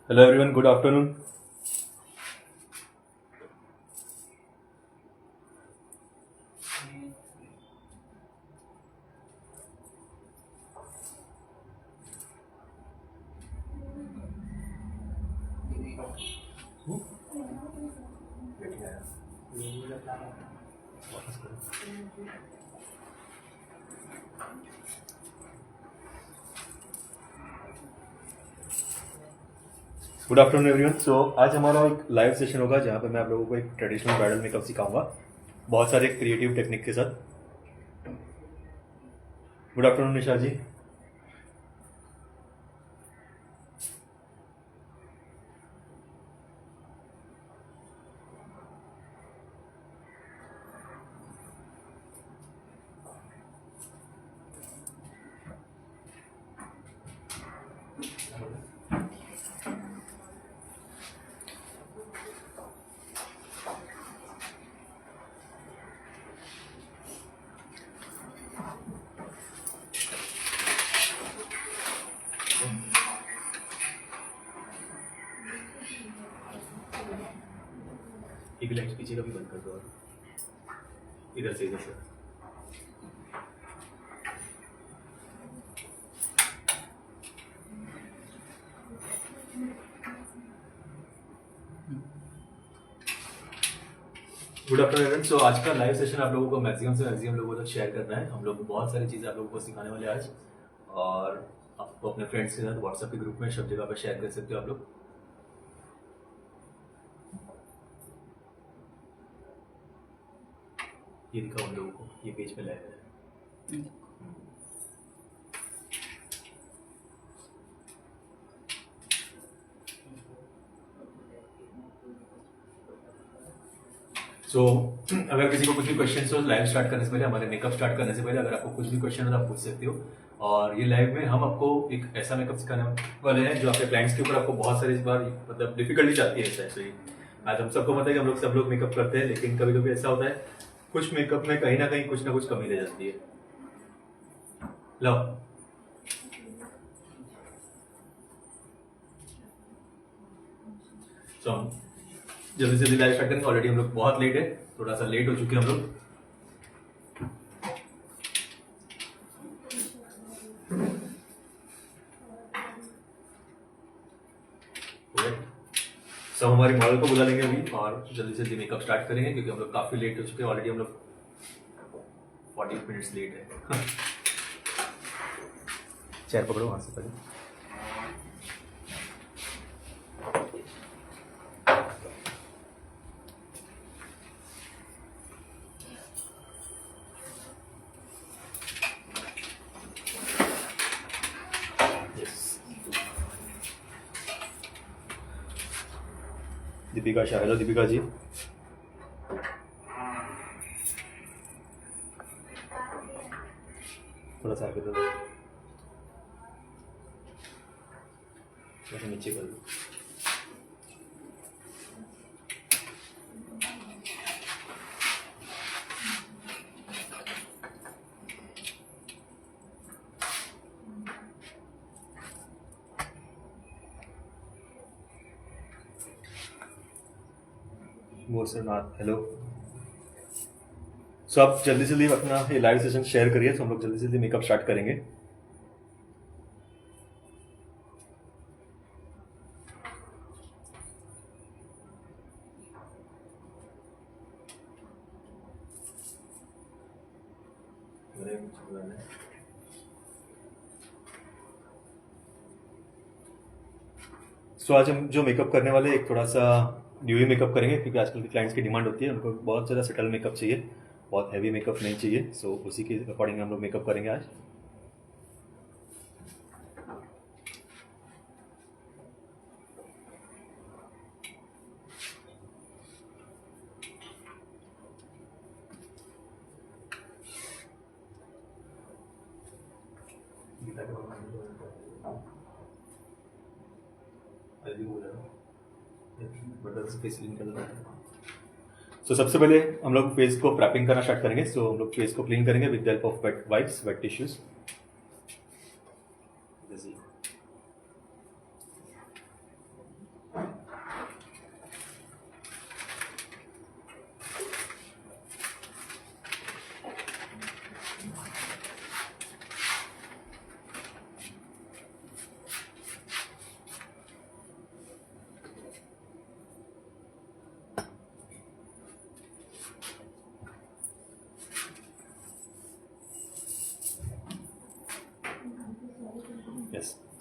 Hello everyone, good afternoon. Good afternoon everyone. So आज हमारा एक लाइव सेशन होगा जहाँ पे मैं आप लोगों को एक ट्रेडिशनल ब्राइडल मेकअप सिखाऊंगा बहुत सारे क्रिएटिव टेक्निक के साथ। गुड आफ्टरनून निशा जी। एक लाइट पीछे का भी बंद कर दो और इधर से। Good afternoon everyone. सो आज का लाइव सेशन आप लोगों को मैक्सिमम से मैक्सिमम लोगों तक शेयर करना है। हम लोग बहुत सारी चीज़ें आप लोगों को सिखाने वाले आज, और आपको अपने फ्रेंड्स के साथ व्हाट्सएप के ग्रुप में सब जगह पर शेयर कर सकते हो आप लोग। ये दिखाओ हम लोगों को, ये पेज पे लाइव है। सो अगर किसी को कुछ भी क्वेश्चन हो लाइव स्टार्ट करने से पहले, हमारे मेकअप स्टार्ट करने से पहले, अगर आपको कुछ भी क्वेश्चन हो तो आप पूछ सकते हो। और ये लाइव में हम आपको एक ऐसा मेकअप सिखाने वाले हैं जो आपके क्लाइंट्स के ऊपर आपको बहुत सारी बार मतलब डिफिकल्टी आती है। ऐसे आज हम सबको पता है कि हम लोग सब लोग मेकअप करते हैं, लेकिन कभी कभी ऐसा होता है कुछ मेकअप में कहीं ना कुछ कमी रह जाती है। लो सो हम जल्दी से जल्दी लाइव स्टार्ट करेंगे। ऑलरेडी हम लोग बहुत लेट है, थोड़ा सा लेट हो चुके हैं हम लोग। सब हमारे मॉडल को बुला लेंगे अभी और जल्दी से जल्दी मेकअप स्टार्ट करेंगे, क्योंकि हम लोग काफी लेट हो चुके हैं। ऑलरेडी हम लोग 40 मिनट्स लेट है। चेयर पकड़ो वहां से पहले। दीपिका शाह, हेलो दीपिका जी। थोड़ा सा आगे दो, नीचे कर दो। मोसरनाथ, हेलो। सो आप जल्दी से जल्दी अपना ये लाइव सेशन शेयर करिए, तो हम लोग जल्दी से जल्दी मेकअप स्टार्ट करेंगे। सो आज हम जो मेकअप करने वाले एक थोड़ा सा ड्यूई मेकअप करेंगे, क्योंकि आजकल के क्लाइंट्स की डिमांड होती है, उनको बहुत ज़्यादा सटल मेकअप चाहिए, बहुत हैवी मेकअप नहीं चाहिए। सो उसी के अकॉर्डिंग हम लोग मेकअप करेंगे आज। सो सबसे पहले हम लोग फेस को प्रैपिंग करना स्टार्ट करेंगे। सो हम लोग फेस को क्लीन करेंगे with the help of wet wipes, wet tissues.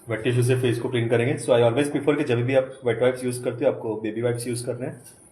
Wet tissue से फेस को क्लीन करेंगे। सो आई ऑलवेज प्रीफर कि जब भी आप वेट वाइप्स यूज करते हो आपको बेबी वाइप्स यूज करने हैं।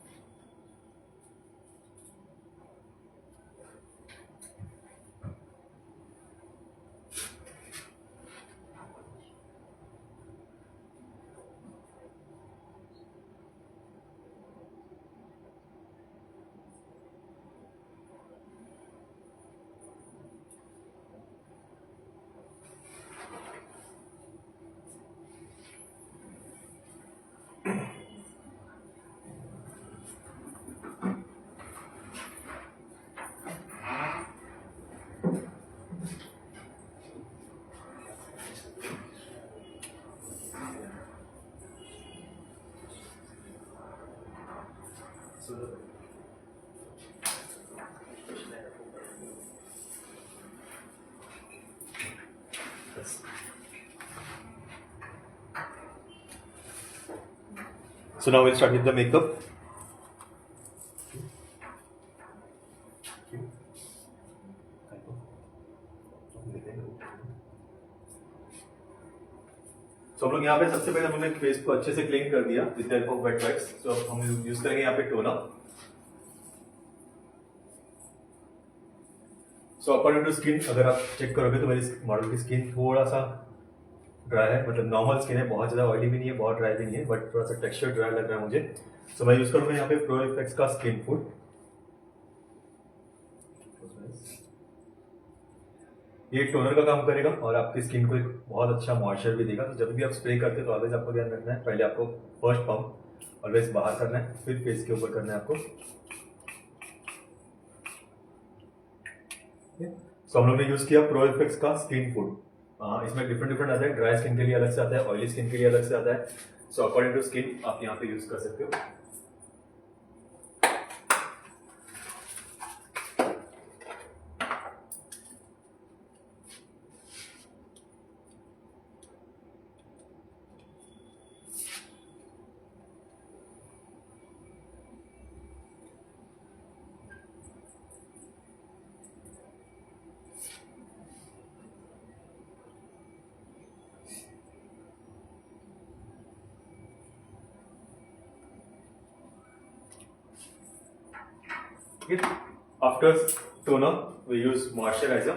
So now we'll start with the makeup. तो हम लोग यहाँ पे सबसे पहले हमने फेस को अच्छे से क्लीन कर दिया with the help of wet wipes. तो अब हम यूज करेंगे यहाँ पे toner. So according to skin अगर आप चेक करोगे तो मेरी मॉडल की स्किन थोड़ा सा ड्राई है, मतलब नॉर्मल स्किन है, बहुत ज्यादा ऑयली भी नहीं है, बहुत ड्राई भी नहीं है, बट थोड़ा सा टेक्सचर ड्राई लग रहा है मुझे। सो मैं यूज करूंगा यहाँ पे प्रो इफेक्ट्स का स्किन फूड। ये टोनर का काम करेगा और आपकी स्किन को एक बहुत अच्छा मॉइस्चर भी देगा। तो जब भी आप स्प्रे करते हो तो ऑलवेज आपको ध्यान रखना है, पहले आपको फर्स्ट पंप ऑलवेज बाहर करना है, फिर फेस के ऊपर करना है आपको। सो हम लोग ने यूज किया प्रो इफेक्ट्स का स्किन फूड। इसमें डिफरेंट डिफरेंट आता है, ड्राई स्किन के लिए अलग से आता है, ऑयली स्किन के लिए अलग से आता है। सो अकॉर्डिंग टू स्किन आप यहाँ पे यूज कर सकते हो। Okay. After toner, we use moisturizer.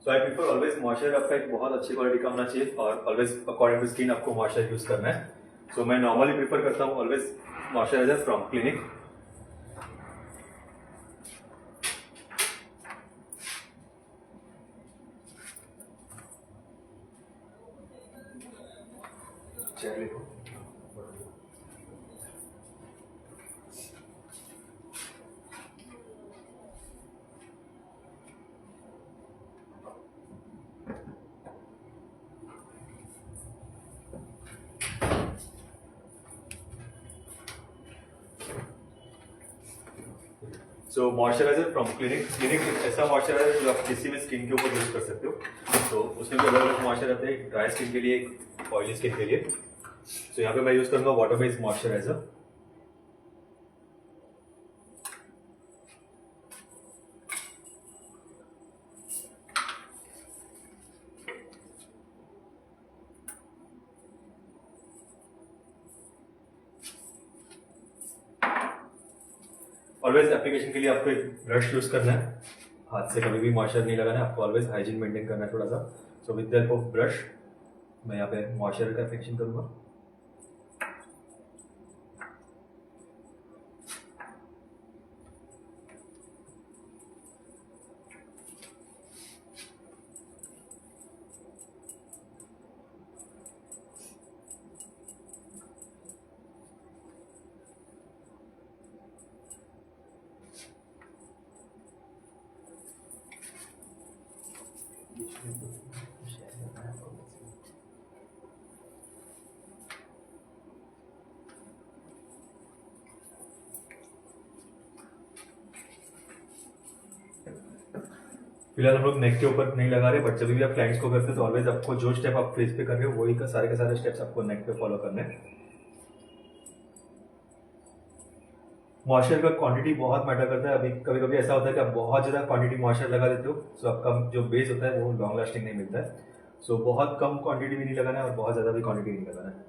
So I prefer always moisturizer आपका एक बहुत अच्छी क्वालिटी का होना चाहिए और always according to skin आपको moisturizer यूज करना है। So मैं normally prefer करता हूँ always moisturizer from Clinique। So moisturiser from clinic एक ऐसा मॉइस्चराइजर जो आप किसी भी स्किन के ऊपर यूज कर सकते हो। तो उसमें भी अलग अलग मॉइस्चर आते हैं, ड्राई स्किन के लिए, एक ऑयली स्किन के लिए। सो यहाँ पे मैं यूज करूंगा water based moisturiser. Always application के लिए आपको एक ब्रश यूज करना है, हाथ से कभी भी मॉइस्चर नहीं लगाना है आपको, ऑलवेज हाइजीन मेंटेन करना है थोड़ा सा। So with the help of brush मैं यहाँ पे मॉइस्चर का एप्लीकेशन करूंगा। फिलहाल हम लोग नेक के ऊपर नहीं लगा रहे, बट जब भी आप क्लाइंट्स को करते हैं तो ऑलवेज आपको जो स्टेप आप फेस पे कर रहे हो वही सारे के सारे स्टेप्स आपको नेक पे फॉलो करने हैं। मॉइस्चर का क्वांटिटी बहुत मैटर करता है। अभी कभी कभी ऐसा होता है कि आप बहुत ज़्यादा क्वांटिटी मॉइस्चर लगा देते हो, सो आपका जो बेस होता है वो लॉन्ग लास्टिंग नहीं मिलता है। सो बहुत कम क्वांटिटी भी नहीं लगाना है और बहुत ज़्यादा भी क्वांटिटी नहीं लगाना है।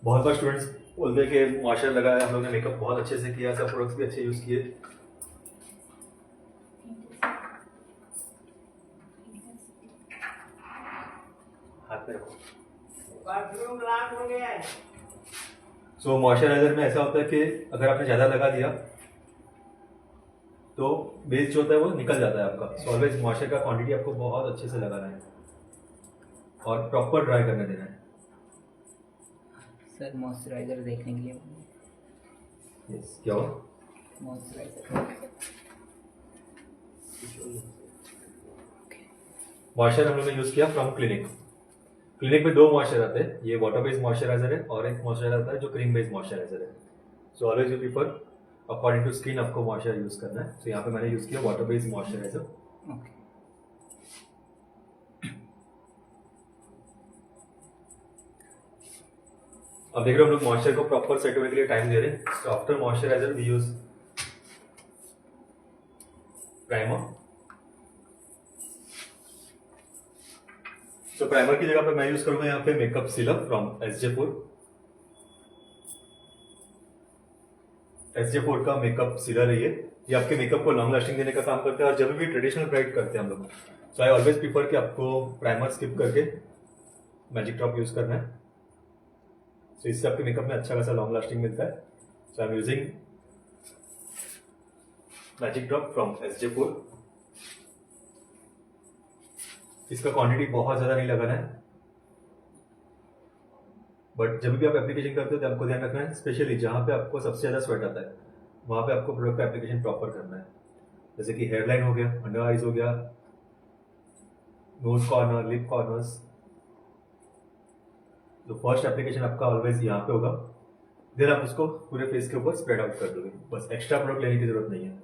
बहुत बार स्टूडेंट्स बोलते हैं कि मॉइस्चर लगाया, हम लोग ने मेकअप बहुत अच्छे से किया, सब प्रोडक्ट्स भी अच्छे यूज़ किए, हाथ में रखो। सो मॉइस्चराइजर में ऐसा होता है कि अगर आपने ज़्यादा लगा दिया तो बेस जो होता है वो निकल जाता है आपका। सो ऑलवेज मॉइस्चर का क्वांटिटी आपको बहुत अच्छे से लगाना है और प्रॉपर ड्राई करने देना है। सर मॉइस्चराइजर देखने के लिए यस, क्या हुआ? मॉइस्चर हम लोग ने यूज़ किया फ्रॉम क्लिनिक। क्लिनिक में 2 मॉइस्चर आते हैं, ये वाटर बेस्ड मॉइस्चराइजर है और एक मॉइस्चराइजर आता है जो क्रीम बेस्ड मॉइस्चराइजर है। So always you prefer according to skin आपको मॉइस्चर यूज़ करना है। तो यहाँ पे मैंने यूज़ किया वाटर बेस्ड मॉइस्चराइजर। ओके। अब देख रहे हो हम लोग मॉइस्चर को प्रॉपर सेट होने के लिए टाइम दे रहे हैं। So after moisturiser we use primer. So primer की जगह पे मैं यूज करूंगा यहाँ पे मेकअप सीरम फ्रॉम SJ4 का मेकअप सीरम है ये आपके मेकअप को लॉन्ग लास्टिंग देने का काम करता है। और जब भी ट्रेडिशनल ब्राइट करते हैं हम लोग, सो आई ऑलवेज प्रीफर कि आपको प्राइमर स्किप करके मैजिक ड्रॉप यूज करना है। सो इससे आपके मेकअप में अच्छा खासा लॉन्ग लास्टिंग मिलता है। So I am using magic drop from SJ4। इसका क्वांटिटी बहुत ज़्यादा नहीं लगाना है, बट जब भी आप एप्लीकेशन करते हो तो आपको ध्यान रखना है, स्पेशली जहाँ पे आपको सबसे ज़्यादा स्वेट आता है वहाँ पे आपको प्रोडक्ट का एप्लीकेशन प्रॉपर करना है। जैसे कि हेयरलाइन हो गया, अंडर आइज हो गया, नोज कॉर्नर, लिप कॉर्नर्स। तो फर्स्ट एप्लीकेशन आपका ऑलवेज यहाँ पे होगा, देन आप उसको पूरे फेस के ऊपर स्प्रेड आउट कर दोगे। बस एक्स्ट्रा प्रोडक्ट लेने की जरूरत नहीं है।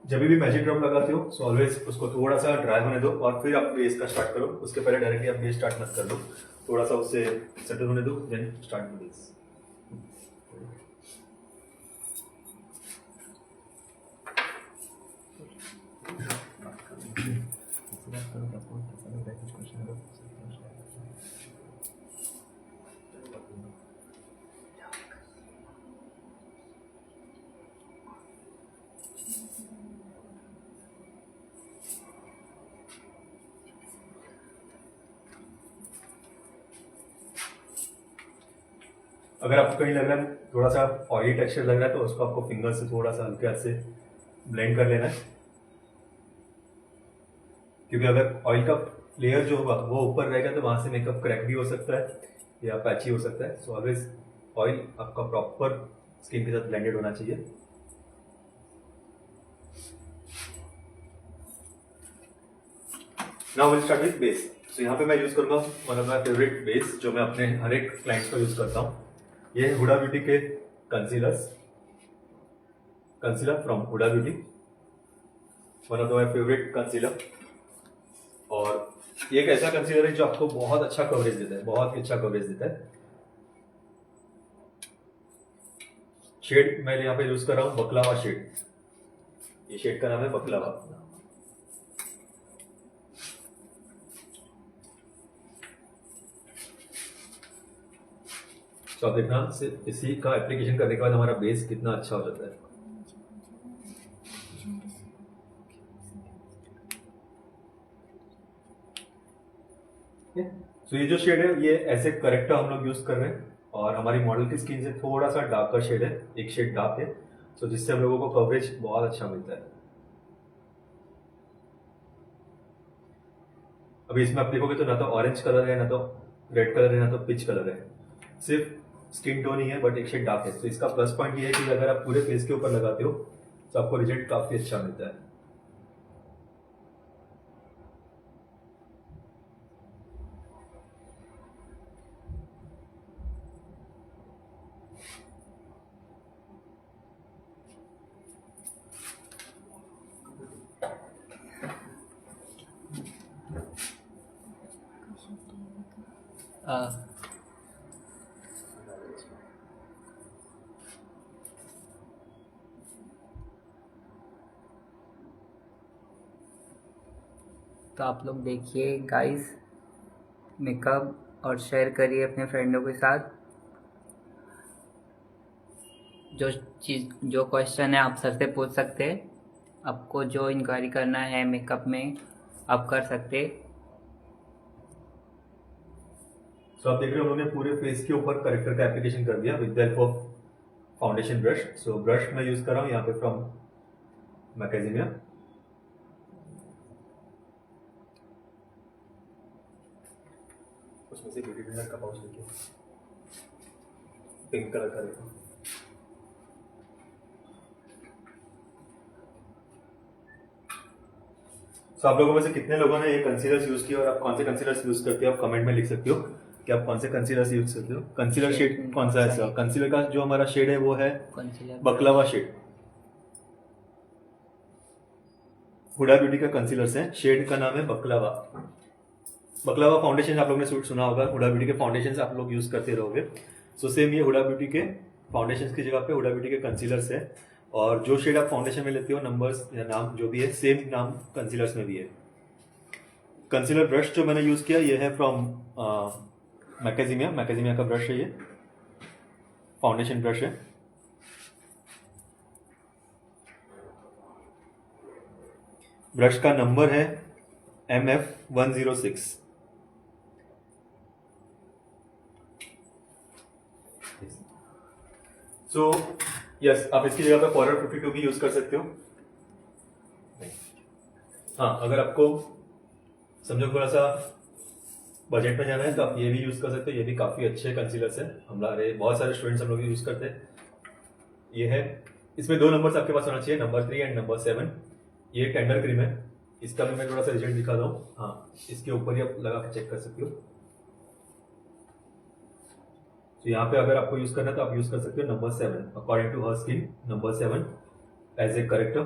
जब भी मैजिक ड्रॉप लगाते हो सो ऑलवेज उसको थोड़ा सा ड्राई होने दो और फिर आप बेस का स्टार्ट करो। उसके पहले डायरेक्टली आप बेस स्टार्ट मत कर दो, थोड़ा सा उससे सेटल होने दो, देन स्टार्ट बेस। अगर आपको कहीं लग रहा है थोड़ा सा ऑयली टेक्सचर लग रहा है तो उसको आपको फिंगर से थोड़ा सा हल्के हाथ से ब्लेंड कर लेना है, क्योंकि अगर ऑयल का लेयर जो होगा वो ऊपर रहेगा तो वहां से मेकअप क्रैक भी हो सकता है या पैची हो सकता है। सो ऑलवेज ऑयल आपका प्रॉपर स्किन के साथ ब्लेंडेड होना चाहिए। Now will start with base. So यहाँ पे मैं यूज करूंगा one of my favourite base जो मैं अपने हर एक क्लाइंट्स को यूज करता हूँ। ये है हुडा ब्यूटी के concealer from Huda beauty, one of my favourite concealer. और ये एक ऐसा कंसीलर है जो आपको बहुत अच्छा कवरेज देता है, बहुत ही अच्छा कवरेज देता है। शेड मैं यहाँ पे यूज कर रहा हूँ बकलावा शेड। ये शेड का नाम है बकलावा। तो आप देखना इसी का एप्लीकेशन करने के बाद हमारा बेस कितना अच्छा हो जाता है। तो ये जो शेड है ये ऐसे करेक्टर हम लोग यूज कर रहे हैं और हमारी मॉडल की स्किन से थोड़ा सा डार्कर शेड है, एक शेड डार्क है, तो जिससे हम लोगों को कवरेज बहुत अच्छा मिलता है। अभी इसमें आप देखोगे तो ना तो ऑरेंज कलर है, ना तो रेड कलर है, ना तो पिच कलर है, सिर्फ स्किन टोन ही है, बट एक शेड डार्क है। तो इसका प्लस पॉइंट ये है कि अगर आप पूरे फेस के ऊपर लगाते हो तो आपको रिजल्ट काफी अच्छा मिलता है। तो आप लोग देखिए गाइस, मेकअप और शेयर करिए अपने फ्रेंडों के साथ। जो क्वेश्चन है आप सर से पूछ सकते हैं। आपको जो इंक्वायरी करना है मेकअप में आप कर सकते। सो आप देख रहे हो उन्होंने पूरे फेस के ऊपर करेक्टर का एप्लीकेशन कर दिया with the help of foundation brush. So brush मैं यूज कर रहा हूँ यहाँ पे फ्रॉम मैकेजिमिया। उसमें से ब्यूटी ब्लेंडर का पाउच लेके पिंक कलर का लेता हूँ। सो आप लोगों में से कितने लोगों ने ये कंसीलर्स यूज किया और आप कौन से कंसीलर्स यूज करते हो आप कमेंट में लिख सकते हो कि आप कौन से कंसीलर्स यूज करते हो। कंसीलर शेड कौन सा है सर? कंसीलर का जो हमारा शेड है वो है बकलावा शेड। हुडा ब्यूटी का कंसीलर्स है, शेड का नाम है बकलावा। बकलावा फाउंडेशन आप लोगों ने सुना होगा, हुडा ब्यूटी के फाउंडेशन आप लोग यूज करते रहोगे। सो सेम ये हुडा ब्यूटी के फाउंडेशन की जगह पे हुडा ब्यूटी के कंसीलर्स है, और जो शेड आप फाउंडेशन में लेते हो नंबर्स या नाम जो भी है सेम नाम कंसीलर्स में भी है। कंसीलर ब्रश जो मैंने यूज किया ये है फ्रॉम मैकेजिमिया का ब्रश है, ये फाउंडेशन ब्रश है। ब्रश का नंबर है MF106। सो यस, आप इसकी जगह पे फॉरवर्ड 52 भी यूज कर सकते हो। हाँ, अगर आपको समझो थोड़ा सा बजट में जाना है तो आप ये भी यूज कर सकते हो। ये भी काफी अच्छे कंसीलर्स है, हमारे बहुत सारे स्टूडेंट्स हम लोग यूज करते हैं। ये है, इसमें 2 नंबर्स आपके पास होना चाहिए, नंबर 3 एंड नंबर 7। ये टेंडर क्रीम है, इसका भी मैं थोड़ा सा रिजल्ट दिखा दूँ। हाँ, इसके ऊपर ही आप लगा के चेक कर सकते हो। तो यहाँ पे अगर आपको यूज करना है तो आप यूज कर सकते हो number 7 according to her skin, number 7 as a corrector.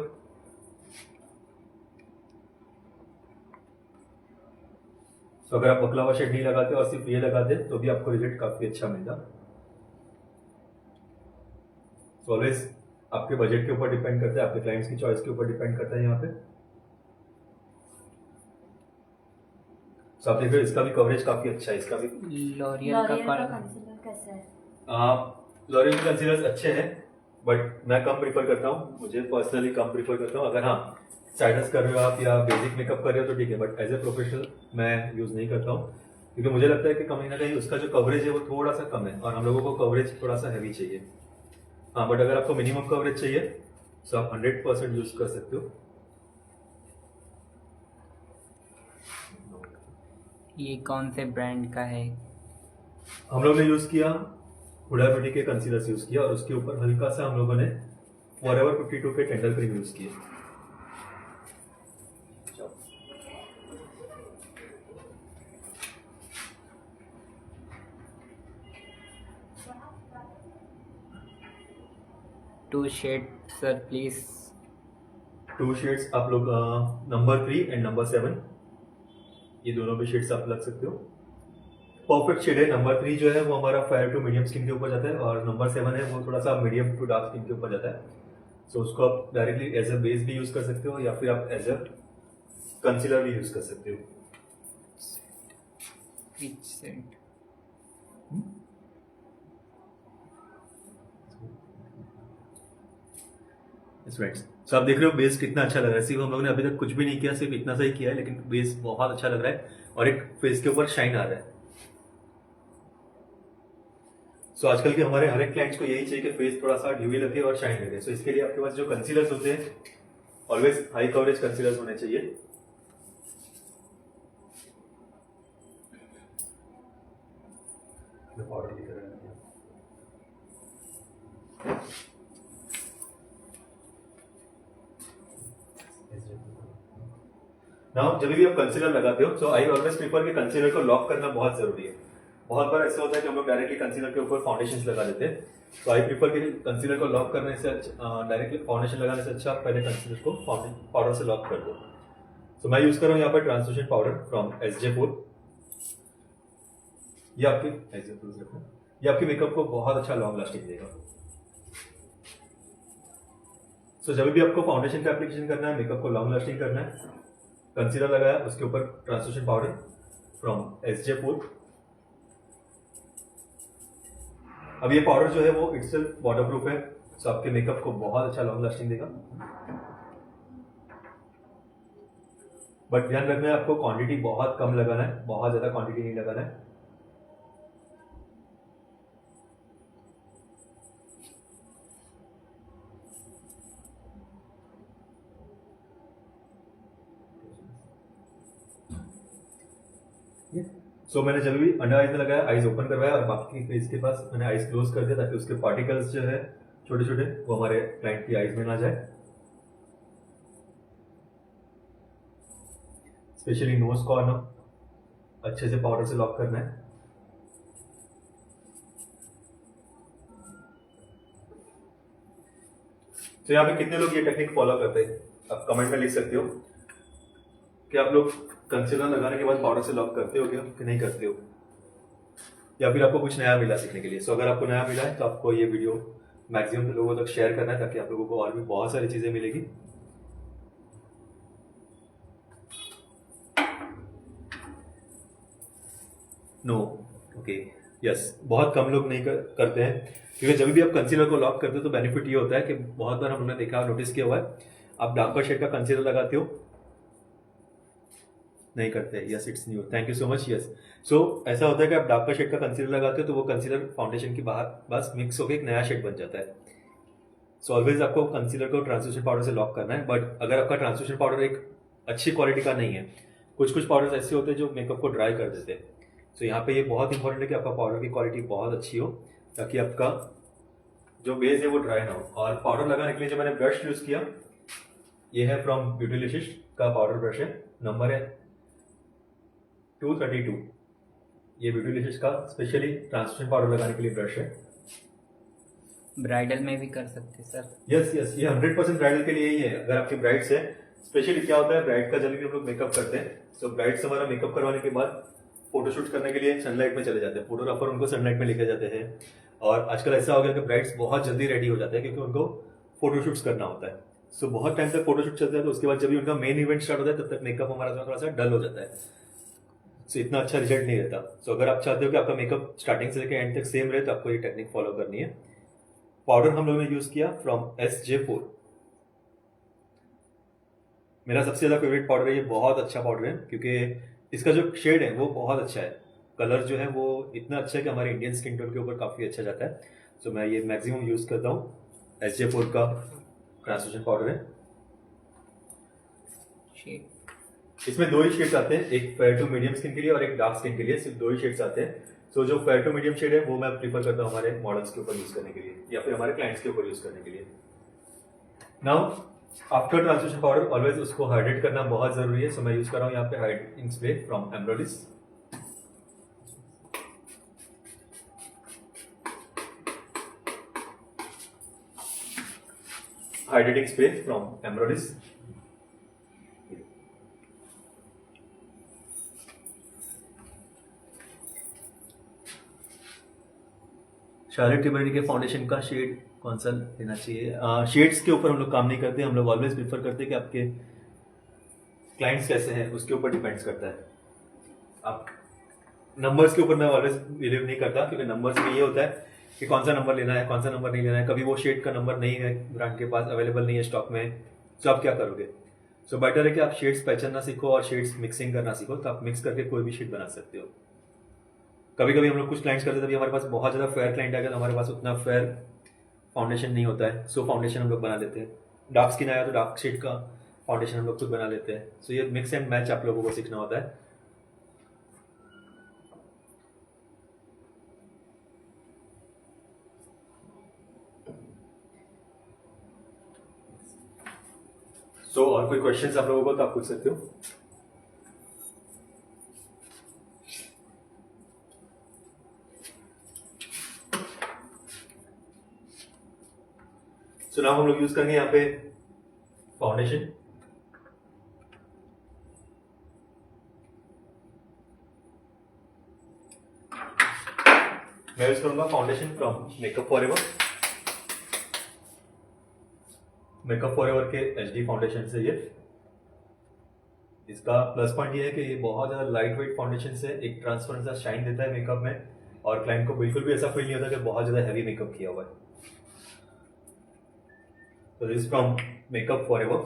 तो अगर आप बकलावा शेड नहीं लगाते और सिर्फ ये लगाते तो भी आपको रिजल्ट काफी अच्छा मिलेगा। सो ऑलवेज आपके बजट के ऊपर डिपेंड करता है, आपके क्लाइंट्स की चॉइस के ऊपर डिपेंड करता है यहाँ पे। सो आप देख रहे हो इसका भी कवरेज काफी अच्छा है, इसका भी। लॉरियल का कंसीलर कैसा है? लॉरियल के कंसीलर्स अच्छे हैं, बट मैं कम प्रीफर करता हूँ, मुझे पर्सनली कम प्रीफर करता हूँ। अगर हाँ साइडस कर रहे हो आप या बेसिक मेकअप कर रहे हो तो ठीक है, बट एज ए प्रोफेशनल मैं यूज नहीं करता हूँ, क्योंकि मुझे लगता है कि कहीं ना कहीं उसका जो कवरेज है वो थोड़ा सा कम है और हम लोगों को कवरेज थोड़ा सा हैवी चाहिए। हाँ, बट अगर आपको मिनिमम कवरेज चाहिए तो आप 100% यूज कर सकते हो। ये कौन से ब्रांड का है? हम लोग ने यूज किया हुडा ब्यूटी के कंसीलर्स यूज किया और उसके ऊपर हल्का सा हम लोगों ने फॉरएवर 52 के टेंडर क्रीम यूज किए। 2 शेड सर प्लीज। 2 शेड्स आप लोग नंबर 3 एंड नंबर 7, ये दोनों भी शेड्स आप लग सकते हो। परफेक्ट शेड है। नंबर 3 जो है वो हमारा फेयर टू मीडियम स्किन के ऊपर जाता है और नंबर 7 है वो थोड़ा सा मीडियम टू डार्क स्किन के ऊपर जाता है। सो उसको आप डायरेक्टली एज अ बेस भी यूज कर सकते हो या फिर आप एज अ कंसीलर भी यूज कर सकते हो। फ्रेंड्स, सो आप देख रहे हो बेस कितना अच्छा लग रहा है। सिर्फ हम लोगों ने अभी तक कुछ भी नहीं किया, सिर्फ इतना सा ही किया है, लेकिन बेस बहुत अच्छा लग रहा है और एक फेस के ऊपर शाइन आ रहा है। सो आजकल के हमारे हर एक क्लाइंट्स को यही चाहिए कि फेस थोड़ा सा ड्यूई लगे और शाइन लगे। सो इसके लिए आपके पास जो कंसीलर्स होते हैं ऑलवेज हाई कवरेज कंसीलर्स होने चाहिए। नाउ जब भी आप कंसीलर लगाते हो, सो आई ऑलवेज प्रीफर कि कंसीलर को लॉक करना बहुत जरूरी है। बहुत बार ऐसा होता है कि हम लोग डायरेक्टली कंसीलर के ऊपर फाउंडेशन लगा देते हैं। तो आई प्रीफर कि कंसीलर को लॉक करने से डायरेक्टली फाउंडेशन लगाने से अच्छा पहले कंसीलर को पाउडर से लॉक कर दो। सो मैं यूज कर रहा हूँ यहाँ पर ट्रांसलूसेंट पाउडर फ्रॉम SJ4। ये आपके ऐसे क्लोज रखना, ये आपके मेकअप को बहुत अच्छा लॉन्ग लास्टिंग देगा। सो जब भी आपको फाउंडेशन का एप्लीकेशन करना है, मेकअप को लॉन्ग लास्टिंग करना है, कंसीलर लगाया, उसके ऊपर ट्रांसलूसेंट पाउडर फ्रॉम SJ4। अब ये पाउडर जो है वो इटसेल्फ वाटरप्रूफ है, सो आपके मेकअप को बहुत अच्छा लॉन्ग लास्टिंग देगा। बट ध्यान रखना है, आपको क्वांटिटी बहुत कम लगाना है, बहुत ज्यादा क्वांटिटी नहीं लगाना है। सो मैंने जब भी अंडर आइज में लगाया, आइज ओपन करवाया और बाकी फेस के पास मैंने आइज क्लोज कर दिया ताकि उसके पार्टिकल्स जो है छोटे छोटे वो हमारे क्लाइंट की आइज में ना जाए। स्पेशली नोज कॉर्नर अच्छे से पाउडर से लॉक करना है। तो यहाँ पे कितने लोग ये टेक्निक फॉलो करते हैं, आप कमेंट में लिख सकते हो कि आप लोग कंसीलर लगाने के बाद पाउडर से लॉक करते हो क्या कि नहीं करते हो, या फिर आपको कुछ नया मिला सीखने के लिए। सो अगर आपको नया मिला है तो आपको ये वीडियो मैक्सिमम लोगों तक शेयर करना है ताकि आप लोगों को और भी बहुत सारी चीजें मिलेगी। नो, ओके, यस, बहुत कम लोग नहीं करते हैं, क्योंकि जब भी आप कंसीलर को लॉक करते हो तो बेनिफिट ये होता है कि बहुत बार हमने देखा, नोटिस किया हुआ है, आप डार्कर शेड का कंसीलर लगाते हो, नहीं करते। Yes, it's new, thank you so much. Yes, so ऐसा होता है कि आप डार्कर शेड का कंसीलर लगाते हो तो वो कंसीलर फाउंडेशन के बाहर बस मिक्स होकर एक नया शेड बन जाता है। सो ऑलवेज आपको कंसीलर को ट्रांसलूसेंट पाउडर से लॉक करना है। बट अगर आपका ट्रांसलूसेंट पाउडर एक अच्छी क्वालिटी का नहीं है, कुछ कुछ पाउडर्स ऐसे होते हैं जो मेकअप को ड्राई कर देते हैं। सो यहाँ पे ये बहुत इंपॉर्टेंट है कि आपका पाउडर की क्वालिटी बहुत अच्छी हो ताकि आपका जो बेस है वो ड्राई ना हो। और पाउडर लगाने के लिए जो मैंने ब्रश यूज किया, ये है फ्रॉम ब्यूटीलिशियस का पाउडर ब्रश है, नंबर है 232। ये ब्यूटीलिशियस का स्पेशली ट्रांसलूसेंट पाउडर लगाने के लिए ब्रश है। ब्राइडल में भी कर सकते सर। यस यस, ये 100% ब्राइडल के लिए ही है। अगर आपकी ब्राइड्स है, स्पेशली क्या होता है ब्राइड का जब भी हम लोग मेकअप करते हैं, सो ब्राइड्स हमारा मेकअप करवाने के बाद फोटोशूट करने के लिए सनलाइट में चले जाते हैं, फोटोग्राफर उनको सनलाइट में लेके जाते हैं। और आजकल ऐसा हो गया कि ब्राइड्स बहुत जल्दी रेडी हो जाते हैं क्योंकि उनको फोटोशूट्स करना होता है। सो बहुत टाइम तक फोटोशूट चलता है, तो उसके बाद जब भी उनका मेन इवेंट स्टार्ट होता है तब तक मेकअप हमारा थोड़ा सा डल हो जाता है, सो इतना अच्छा रिजल्ट नहीं रहता। सो अगर आप चाहते हो कि आपका मेकअप स्टार्टिंग से लेकर एंड तक सेम रहे तो आपको ये टेक्निक फॉलो करनी है। पाउडर हम लोगों ने यूज किया फ्रॉम SJ4, मेरा सबसे ज्यादा फेवरेट पाउडर है। ये बहुत अच्छा पाउडर है क्योंकि इसका जो शेड है वो बहुत अच्छा है, कलर जो है वो इतना अच्छा है कि हमारे इंडियन स्किन टोन के ऊपर काफी अच्छा जाता है। सो मैं ये मैक्सिमम यूज करता हूँ। SJ4 का ट्रांसलूसेंट पाउडर है। इसमें दो ही शेड्स आते हैं, एक फेयर टू मीडियम स्किन के लिए और एक डार्क स्किन के लिए, सिर्फ दो ही शेड्स आते हैं। सो जो फेयर टू मीडियम शेड है वो मैं प्रीफर करता हूँ हमारे मॉडल्स के ऊपर यूज करने के लिए या फिर हमारे क्लाइंट्स के ऊपर यूज करने के लिए। Now after translucent powder always उसको हाइड्रेट करना बहुत जरूरी है। सो मैं यूज कर रहा हूँ यहाँ पे hydrating spray from Embryolisse. Hydrating spray from Embryolisse. Charlotte Tilbury के फाउंडेशन का शेड कौन सा लेना चाहिए? शेड्स के ऊपर हम लोग काम नहीं करते, हम लोग ऑलवेज प्रीफर करते हैं कि आपके क्लाइंट्स कैसे हैं उसके ऊपर डिपेंड्स करता है। आप नंबर्स के ऊपर मैं ऑलवेज बिलीव नहीं करता क्योंकि नंबर्स में ये होता है कि कौन सा नंबर लेना है कौन सा नंबर नहीं लेना है। कभी वो शेड का नंबर नहीं है, ब्रांड के पास अवेलेबल नहीं है स्टॉक में, तो आप क्या करोगे? सो बेटर है कि आप शेड्स पहचानना सीखो और शेड्स मिक्सिंग करना सीखो, तो आप मिक्स करके कोई भी शेड बना सकते हो। कभी कभी हम लोग कुछ क्लाइंट्स करते हैं, तभी हमारे पास बहुत ज्यादा फेयर क्लाइंट आएगा तो हमारे पास उतना फेयर फाउंडेशन नहीं होता है, सो फाउंडेशन हम लोग बना लेते हैं। डार्क स्किन आया तो डार्क शेड का फाउंडेशन हम लोग खुद बना लेते हैं। सो ये मिक्स एंड मैच आप लोगों को सीखना होता है। सो और कोई क्वेश्चंस आप लोगों को तो आप पूछ सकते हो। सो नाउ हम लोग यूज करेंगे यहाँ पे फाउंडेशन। मैं यूज करूंगा foundation from makeup forever. Makeup forever के एचडी फाउंडेशन से ये, इसका प्लस पॉइंट ये है कि ये बहुत ज्यादा लाइट वेट फाउंडेशन से एक ट्रांसपेरेंट सा शाइन देता है मेकअप में, और क्लाइंट को बिल्कुल भी ऐसा फील नहीं होता कि बहुत ज्यादा हैवी मेकअप किया हुआ है। तो दिस फ्रॉम मेकअप फॉरएवर,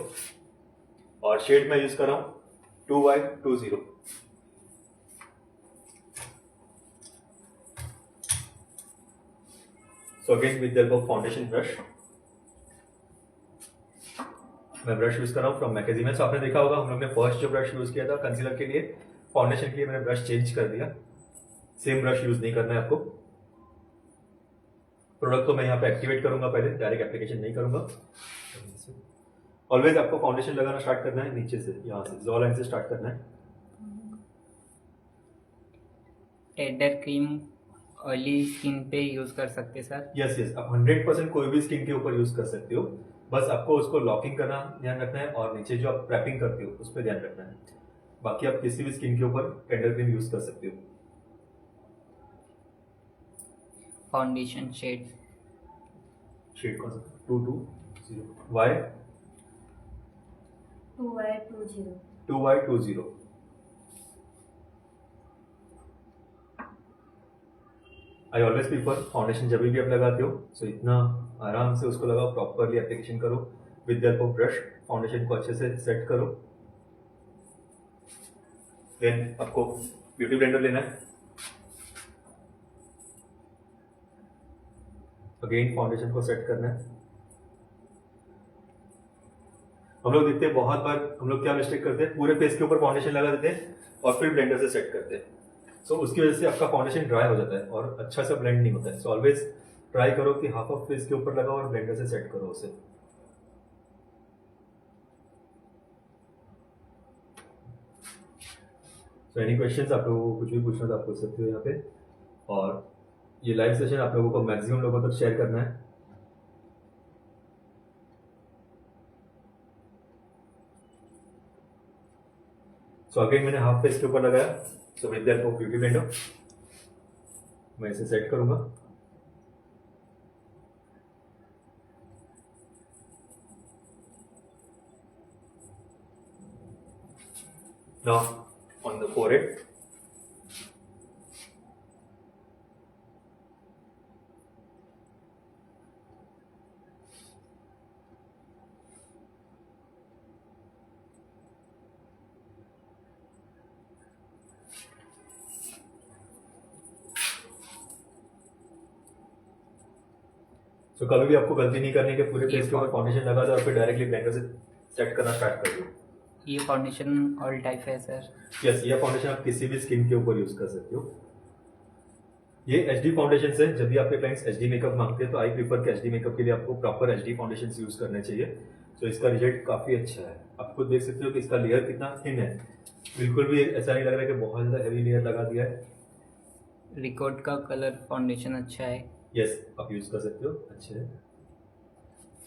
और शेड में यूज कर रहा हूं 2Y20। So again with the help of foundation brush, मैं ब्रश यूज कर रहा हूँ फ्रॉम मैकेजिम। तो आपने देखा होगा हम लोग ने फर्स्ट जो ब्रश यूज किया था कंसीलर के लिए, फाउंडेशन के लिए मैंने ब्रश चेंज कर दिया। सेम ब्रश यूज नहीं करना है आपको। प्रोडक्ट को मैं यहाँ पे एक्टिवेट करूंगा पहले, डायरेक्ट एप्लीकेशन नहीं करूंगा। ऑलवेज आपको फाउंडेशन लगाना स्टार्ट करना है नीचे से, यहाँ से जॉ लाइन से स्टार्ट करना है। टेडर क्रीम ऑयली स्किन पे यूज कर सकते सर? यस यस, आप 100% कोई भी स्किन के ऊपर यूज कर सकते हो, बस आपको उसको लॉकिंग करना ध्यान रखना है, और नीचे जो आप प्रैपिंग करते हो उस पर ध्यान रखना है। बाकी आप किसी भी स्किन के ऊपर टेंडर क्रीम यूज कर सकते हो। फाउंडेशन शेड कौन सा? 220 Y 2Y20। आई ऑलवेज प्रीफर फाउंडेशन जब भी आप लगाते हो सो इतना आराम से उसको लगाओ, प्रॉपरली एप्लीकेशन करो with the help of brush, foundation को अच्छे से सेट करो। देन आपको ब्यूटी ब्लेंडर लेना है, अगेन फाउंडेशन को सेट करना है। हम लोग देखते हैं बहुत बार हम लोग क्या मिस्टेक करते हैं, पूरे फेस के ऊपर फाउंडेशन लगा देते हैं और फिर ब्लेंडर से सेट करते हैं। सो उसकी वजह से आपका फाउंडेशन ड्राई हो जाता है और अच्छा सा ब्लेंड नहीं होता है। सो ऑलवेज ट्राई करो कि हाफ ऑफ फेस के ऊपर लगाओ और ब्लेंडर से सेट करो उसे। सो एनी क्वेश्चंस, आप लोगों को कुछ भी पूछना तो आप पूछ सकते हो यहाँ पे। और ये लाइव सेशन आप लोगों को मैक्सिमम लोगों तक शेयर करना है। सो अगेन मैंने हाफ फेस के ऊपर लगाया, so with the help of beauty blender मैं इसे सेट करूंगा। नाउ ऑन द फोरहेड, तो कभी भी आपको गलती नहीं करनी कि पूरे फेस के ऊपर फाउंडेशन लगा दो और फिर डायरेक्टली ब्लेंडर से सेट करना स्टार्ट कर दो। ये फाउंडेशन ऑल टाइप है सर? यस, ये फाउंडेशन आप किसी भी स्किन के ऊपर यूज कर सकते हो। ये एचडी फाउंडेशन है। जब भी आपके क्लाइंट्स एचडी मेकअप मांगते हैं तो आई प्रीफर कि एचडी मेकअप के लिए आपको प्रॉपर एचडी फाउंडेशन यूज करने चाहिए। तो इसका रिजल्ट काफी अच्छा है। आप खुद देख सकते हो कि इसका लेयर कितना थिन है, बिल्कुल भी ऐसा नहीं लग रहा है कि बहुत ज्यादा हैवी लेयर लगा दिया है। रिकॉर्ड का कलर फाउंडेशन अच्छा है। यस, आप यूज कर सकते हो, अच्छे है।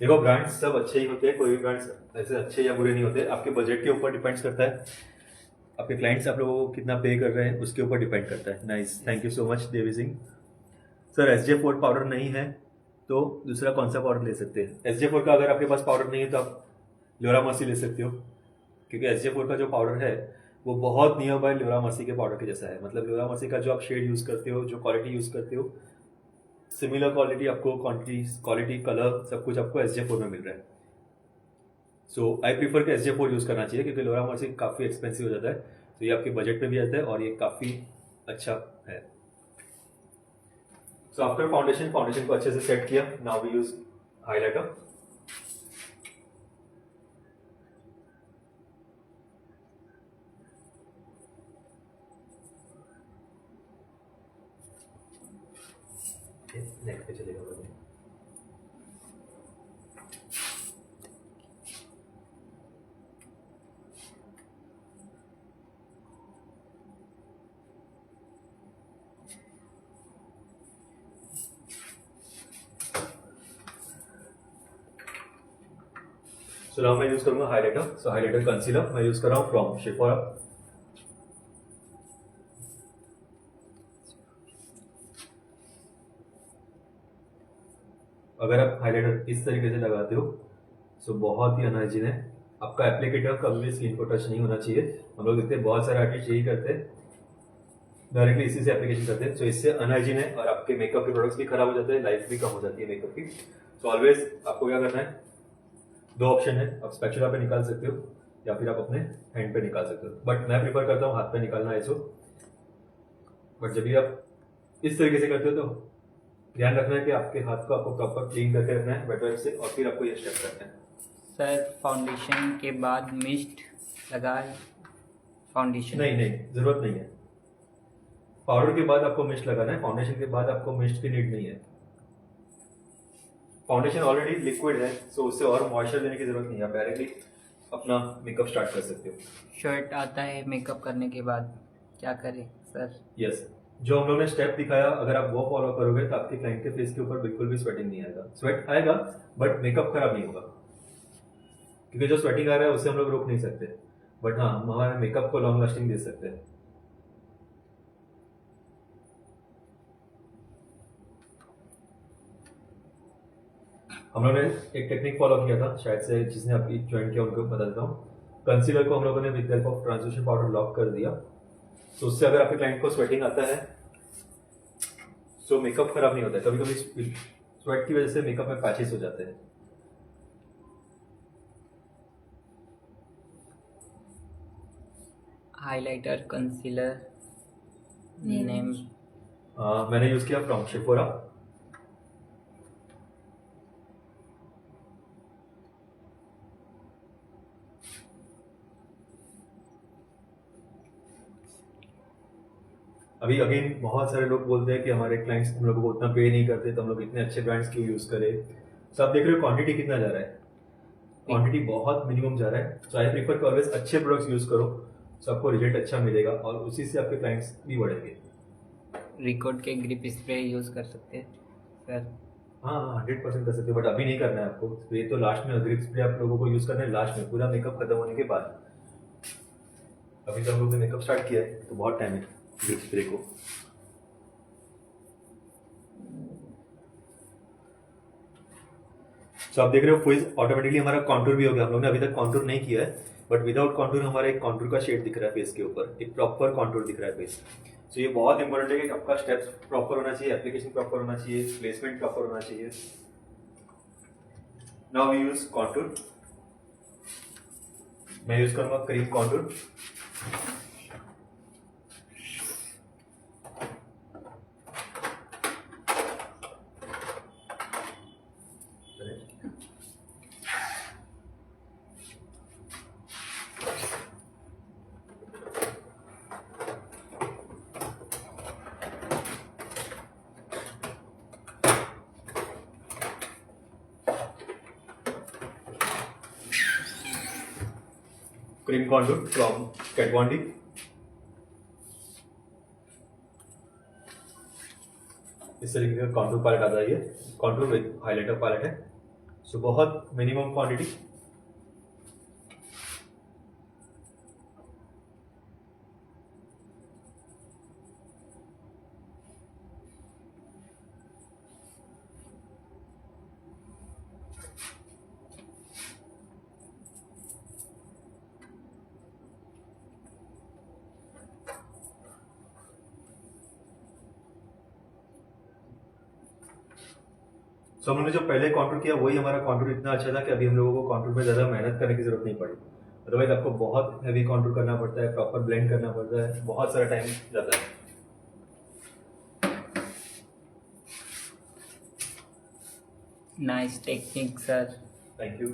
देखो ब्रांड्स सब अच्छे ही होते हैं, कोई भी ब्रांड्स ऐसे अच्छे या बुरे नहीं होते। आपके बजट के ऊपर डिपेंड्स करता है, आपके क्लाइंट्स आप लोगों को कितना पे कर रहे हैं उसके ऊपर डिपेंड करता है। Nice, thank you so much Devi Singh. Sir SJ4 powder नहीं है तो दूसरा कौन सा पाउडर ले सकते हैं? SJ4 का अगर आपके पास पाउडर नहीं है तो आप ल्योरामर्सी ले सकते हो, क्योंकि SJ4 का जो पाउडर है वो बहुत नियर बाय ल्योरामर्सी के पाउडर के जैसा है। मतलब ल्योरामर्सी का जो आप शेड यूज करते हो, जो क्वालिटी यूज करते हो, सिमिलर क्वालिटी आपको, क्वालिटी कलर सब कुछ आपको SJ4 में मिल रहा है। सो आई प्रीफर कि SJ4 यूज करना चाहिए, क्योंकि ल्योरामर्सी काफी एक्सपेंसिव हो जाता है। तो ये आपके बजट पे भी आता है और ये काफी अच्छा है। सो आफ्टर फाउंडेशन को अच्छे से सेट किया, नाउ वी यूज हाइलाइटर। नेक पे चलेगा बस। सो नाउ मैं यूज करूंगा हाइलाइटर। सो हाइलाइटर कंसीलर मैं यूज कर रहा हूँ फ्रॉम शेफोरा। अगर आप हाइलाइटर इस तरीके से लगाते हो सो बहुत ही अनहाइजीन है। आपका एप्लीकेटर कभी भी स्किन को टच नहीं होना चाहिए। हम लोग देखते हैं बहुत सारे आर्टिस्ट यही करते हैं, डायरेक्टली इसी से एप्लीकेशन करते हैं। सो इससे अनहाइजीन है और आपके मेकअप के प्रोडक्ट्स भी खराब हो जाते हैं, लाइफ भी कम हो जाती है मेकअप की। सो ऑलवेज आपको क्या करना है, दो ऑप्शन है, आप स्पैचुला पे निकाल सकते हो या फिर आप अपने हैंड पे निकाल सकते हो, बट मैं प्रीफर करता हूँ हाथ पे निकालना ऐसो। बट जब भी आप इस तरीके से करते हो तो ध्यान रखना है कि आपके हाथ को आपको प्रॉपर क्लीन करके रखना है वेट वाइप से, और फिर आपको ये स्टेप करना है। सर फाउंडेशन के बाद मिस्ट लगाए फाउंडेशन? नहीं नहीं, जरूरत नहीं है। पाउडर के बाद आपको मिस्ट लगाना है, फाउंडेशन के बाद आपको मिस्ट की नीड नहीं है। फाउंडेशन ऑलरेडी लिक्विड है, सो उससे और मॉइस्चर देने की जरूरत नहीं है, आप डायरेक्टली अपना मेकअप स्टार्ट कर सकते हो। शर्ट आता है मेकअप करने के बाद क्या करें सर? यस, जो हम लोग ने स्टेप दिखाया अगर आप वो फॉलो करोगे तो आपके क्लाइंट के फेस के ऊपर बिल्कुल भी स्वेटिंग नहीं आएगा। स्वेट आएगा बट मेकअप खराब नहीं होगा, क्योंकि जो स्वेटिंग आ रहा है उसे हम लोग रोक नहीं सकते, बट हाँ हम हमारे मेकअप को लॉन्ग लास्टिंग दे सकते हैं। हम लोगों ने एक टेक्निक फॉलो किया था, शायद से जिसने आपकी ज्वाइन किया उनको बता देता हूँ। कंसीलर को हम लोगों ने with help of translucent powder lock कर दिया, तो उससे अगर आपके क्लाइंट को स्वेटिंग आता है तो मेकअप खराब नहीं होता है। कभी कभी स्वेट की वजह से मेकअप में पैचेस हो जाते हैं। Highlighter concealer name? मैंने यूज किया फ्रॉम शेफोरा। अभी अगेन बहुत सारे लोग बोलते हैं कि हमारे क्लाइंट्स हम लोगों को उतना पे नहीं करते, तो हम लोग इतने अच्छे ब्रांड्स क्यों यूज करें। तो आप देख रहे हो क्वांटिटी कितना जा रहा है, क्वांटिटी बहुत मिनिमम जा रहा है। सो आई प्रीफर कि ऑलवेज अच्छे प्रोडक्ट्स यूज करो, तो आपको रिजल्ट अच्छा मिलेगा और उसी से आपके क्लाइंट्स भी बढ़ेंगे। रिकॉर्ड के ग्रिप स्प्रे यूज कर सकते हैं सर? हाँ 100% कर सकते हो, बट अभी नहीं करना है आपको। स्प्रे तो लास्ट में, ग्रिप स्प्रे आप लोगों को यूज करना है लास्ट में, पूरा मेकअप खत्म होने के बाद। अभी तो हम लोग ने मेकअप स्टार्ट किया है तो बहुत टाइम है ग्रिप स्प्रे को। तो आप देख रहे हो फेस ऑटोमेटिकली हमारा कॉन्टूर भी हो गया। हम लोग ने अभी तक कॉन्टूर नहीं किया है, बट विदाउट कॉन्टूर हमारा एक कॉन्टूर का शेड दिख रहा है फेस के ऊपर, एक प्रॉपर कॉन्टूर दिख रहा है फेस। तो ये बहुत इंपॉर्टेंट है कि आपका स्टेप्स प्रॉपर होना चाहिए, एप्लीकेशन प्रॉपर होना चाहिए, प्लेसमेंट प्रॉपर होना चाहिए। Now we use contour. मैं यूज करूंगा cream contour. Cream contour from Kat von D। इस तरीके का कॉन्टूर पैलेट आता है, ये कॉन्टूर विद हाइलाइटर पैलेट है। सो बहुत मिनिमम क्वांटिटी। सो हमने जो पहले कॉन्टूर किया वही हमारा कॉन्टूर इतना अच्छा था कि अभी हम लोगों को कॉन्टूर में ज्यादा मेहनत करने की जरूरत नहीं पड़ी। अदरवाइज आपको बहुत हैवी कॉन्टूर करना पड़ता है, प्रॉपर ब्लेंड करना पड़ता है, बहुत सारा टाइम जाता है। Nice technique sir. Thank you.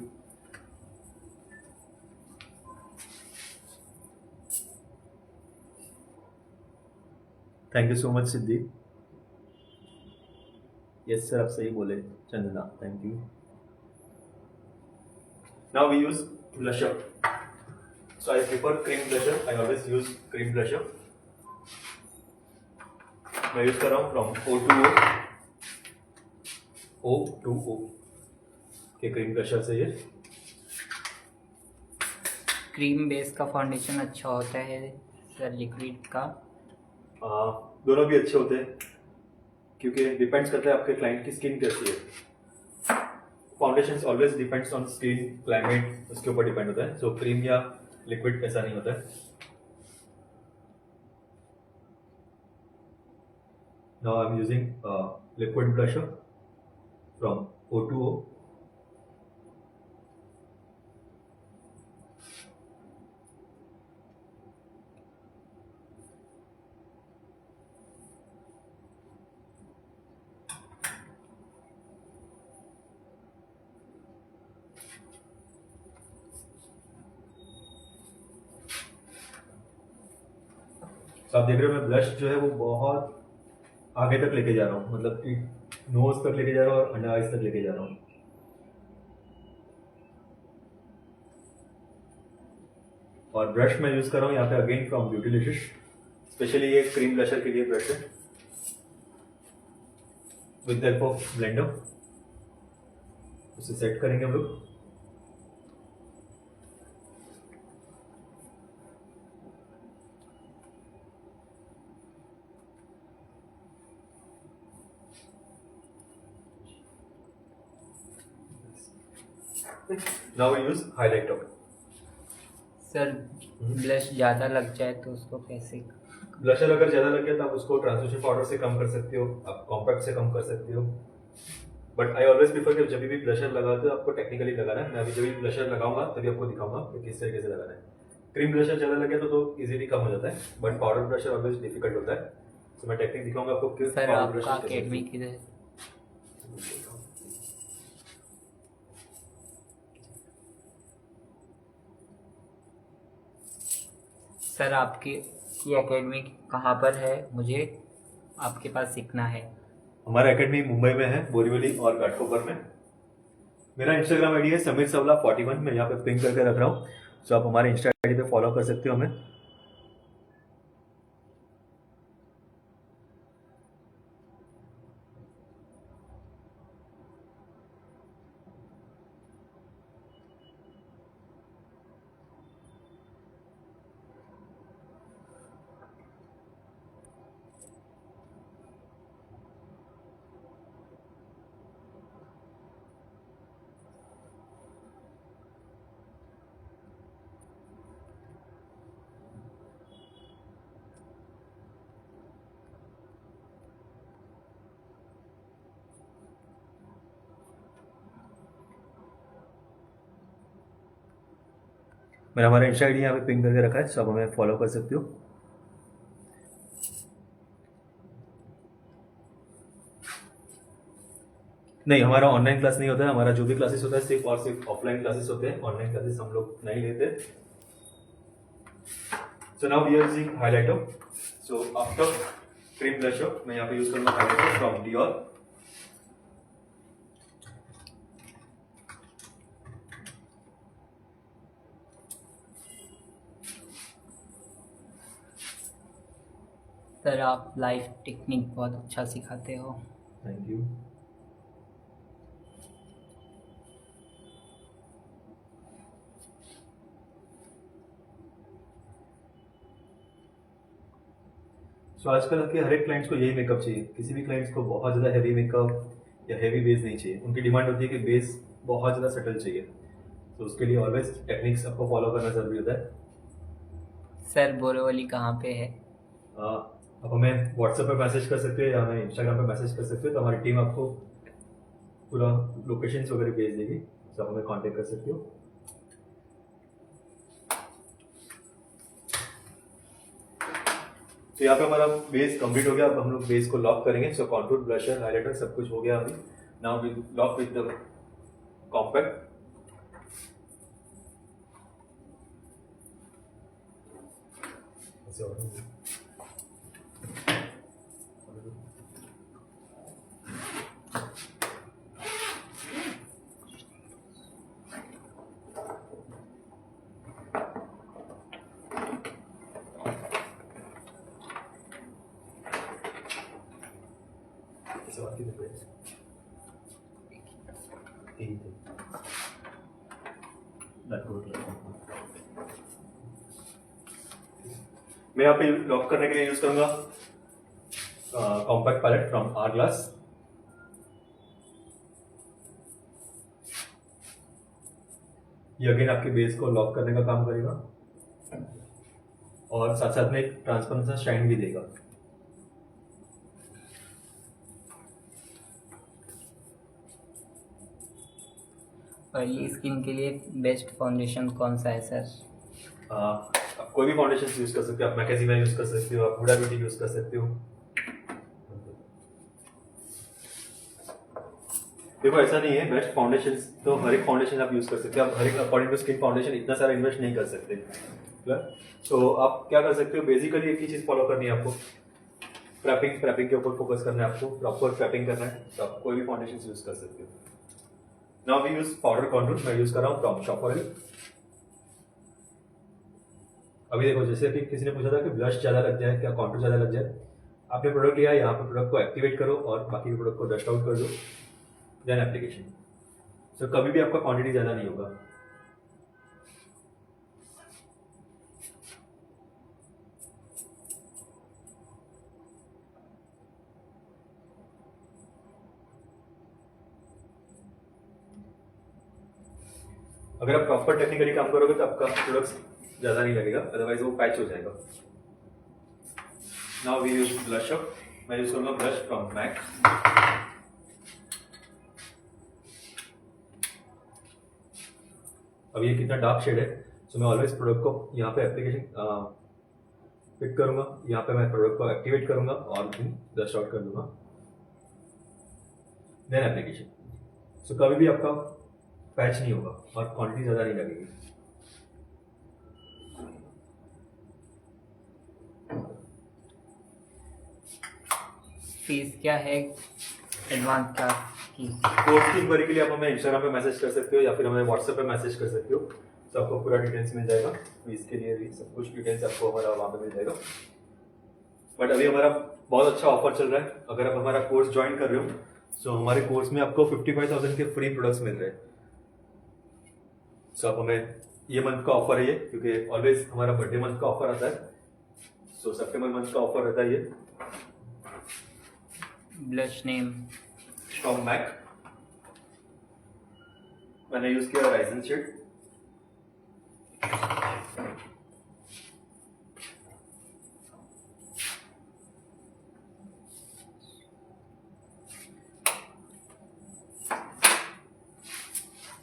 Thank you so much Siddhi. Yes sir, आप सही बोले Chandana, thank you. Now we use blusher. So I prefer cream blusher, I always use cream blusher. मैं यूज कर रहा हूँ फ्रॉम O2O के क्रीम ब्लशर से। ये क्रीम बेस का फाउंडेशन अच्छा होता है सर लिक्विड का? दोनों भी अच्छे होते हैं, क्योंकि डिपेंड्स करता है आपके क्लाइंट की स्किन कैसी है। Foundation always depends on skin, climate, उसके ऊपर डिपेंड होता है. सो क्रीम या लिक्विड ऐसा नहीं होता है. Now I'm using liquid blusher from O2O. तो आप देख रहे हो मैं ब्लश जो है वो बहुत आगे तक लेके जा रहा हूँ, मतलब कि नोज तक लेके जा रहा हूँ और अंडर आइज तक लेके जा रहा हूँ. और ब्रश मैं यूज कर रहा हूँ यहाँ पे अगेन फ्रॉम ब्यूटीलिशियस. स्पेशली ये क्रीम ब्लशर के लिए ब्रश है with the help of blender. उसे सेट करेंगे हम लोग. Now we use highlighter. Sir blush ज़्यादा लग जाए तो उसको कैसे? ब्लशर अगर ज्यादा लग गया तो आप उसको ट्रांसलूसेंट पाउडर से कम कर सकते हो, आप कॉम्पैक्ट से कम कर सकते हो. बट आई ऑलवेज प्रीफर कि जब भी ब्लशर लगाते हो आपको टेक्निकली लगाना है. मैं अभी जब भी ब्लशर लगाऊंगा तभी आपको दिखाऊंगा कि किस तरीके से लगाना है. क्रीम ब्लशर ज्यादा लगे तो इजीली कम हो जाता है, but powder blusher always difficult होता है. तो मैं टेक्निक दिखाऊंगा आपको कि सर पाउडर आपका ब्लशर अकेडमी किधर? सर आपकी ये अकेडमी कहाँ पर है? मुझे आपके पास सीखना है. हमारा एकेडमी मुंबई में है, बोरीवली और घाटकोपर में. मेरा इंस्टाग्राम आईडी है समीर सवला 41. मैं यहाँ पे पिन करके रख रहा हूँ, तो आप हमारे इंस्टा आईडी पे फॉलो कर सकते हो हमें. मैंने हमारा इंस्टा आईडी यहाँ पे पिन करके रखा है, तो आप हमें फॉलो कर सकते हो. नहीं, हमारा ऑनलाइन क्लास नहीं होता है. हमारा जो भी क्लासेस होता है सिर्फ और सिर्फ ऑफलाइन क्लासेस होते हैं. ऑनलाइन क्लासेस हम लोग नहीं लेते. So now we are using highlighter. So after cream blusher मैं यहाँ पे यूज करूंगा हाइलाइटर फ्रॉम डियोर. सर आप लाइफ टेक्निक बहुत अच्छा सिखाते हो. Thank you. सो आजकल आपके हर एक क्लाइंट्स को यही मेकअप चाहिए. किसी भी क्लाइंट्स को बहुत ज़्यादा हैवी मेकअप या हैवी बेस नहीं चाहिए. उनकी डिमांड होती है कि बेस बहुत ज़्यादा सटल चाहिए. तो उसके लिए ऑलवेज टेक्निक्स आपको फॉलो करना जरूरी होता है. सर बोरीवली कहाँ पे है? आप हमें व्हाट्सएप पे मैसेज कर सकते हो या हमें इंस्टाग्राम पे मैसेज कर सकते हो, तो हमारी टीम आपको पूरा लोकेशंस वगैरह भेज देगी. तो आप हमें कांटेक्ट कर सकते हो. तो यहाँ पे हमारा बेस कंप्लीट हो गया. अब हम लोग बेस को लॉक करेंगे. सो कॉन्टूर, ब्लशर, हाइलाइटर सब कुछ हो गया अभी. Now we lock with the compact. मैं यहाँ पे लॉक करने के लिए यूज करूंगा compact palette from R glass. ये अगेन आपके बेस को लॉक करने का काम करेगा और साथ साथ में एक ट्रांसपेरेंट सा शाइन भी देगा। ऑयली स्किन के लिए बेस्ट फाउंडेशन कौन सा है सर? आप कोई भी फाउंडेशन यूज कर सकते हो, आप मैकेजिमा यूज कर सकते हो, आप हुडा ब्यूटी यूज कर सकते हो। देखो ऐसा नहीं है, बेस्ट फाउंडेशन तो हर एक फाउंडेशन आप यूज कर सकते हो, आप हर एक अकॉर्डिंग टू स्किन फाउंडेशन इतना सारा इन्वेस्ट नहीं कर सकते। तो आप क्या कर सकते हो, बेसिकली एक ही चीज फॉलो करनी है आपको, प्रैपिंग के ऊपर फोकस करना है आपको, प्रॉपर प्रैपिंग करना है, तो आप कोई भी फाउंडेशन यूज कर सकते हो। Now we use powder contour, मैं यूज कर रहा हूँ फ्रॉम शॉप ऑयल। अभी देखो जैसे कि किसी ने पूछा था कि ब्लश ज्यादा लग जाए क्या कॉन्टूर ज्यादा लग जाए, आपने प्रोडक्ट लिया, यहाँ पे प्रोडक्ट को एक्टिवेट करो और बाकी के प्रोडक्ट को डस्ट आउट कर दो, देन एप्लीकेशन। सो कभी भी आपका क्वांटिटी ज्यादा नहीं होगा। अगर आप प्रॉपर टेक्निकली काम करोगे तो आपका प्रोडक्ट ज्यादा नहीं लगेगा, अदरवाइज वो पैच हो जाएगा। Now we use blush up, मैं यूज करूंगा ब्लश फ्रॉम मैक। अब ये कितना डार्क शेड है, सो मैं ऑलवेज प्रोडक्ट को यहाँ पे एप्लीकेशन पिक करूंगा, यहाँ पे मैं प्रोडक्ट को एक्टिवेट करूंगा और डस्ट आउट कर दूंगा, देन एप्लीकेशन। सो कभी भी आपका पैच नहीं होगा और क्वांटिटी ज्यादा नहीं लगेगी। फीस क्या है एडवांस क्लास की? कोर्स की इंक्वायरी के लिए आप हमें इंस्टाग्राम पे मैसेज कर सकते हो या फिर हमें व्हाट्सएप पे मैसेज कर सकते हो, तो आपको पूरा डिटेल्स मिल जाएगा। फीस के लिए भी सब कुछ डिटेल्स आपको हमारा वहाँ पे मिल जाएगा। बट अभी हमारा बहुत अच्छा ऑफर चल रहा है, अगर आप हमारा कोर्स ज्वाइन कर रहे हो तो हमारे कोर्स में आपको 55,000 के फ्री प्रोडक्ट्स मिल रहे हैं। सो आप हमें, ये मंथ का ऑफर है ये, क्योंकि ऑलवेज हमारा बर्थडे मंथ का ऑफर आता है, सो सितंबर मंथ का ऑफर रहता है ये। ब्लश नेम फ्रॉम मैक, मैंने यूज किया राइजन शेड।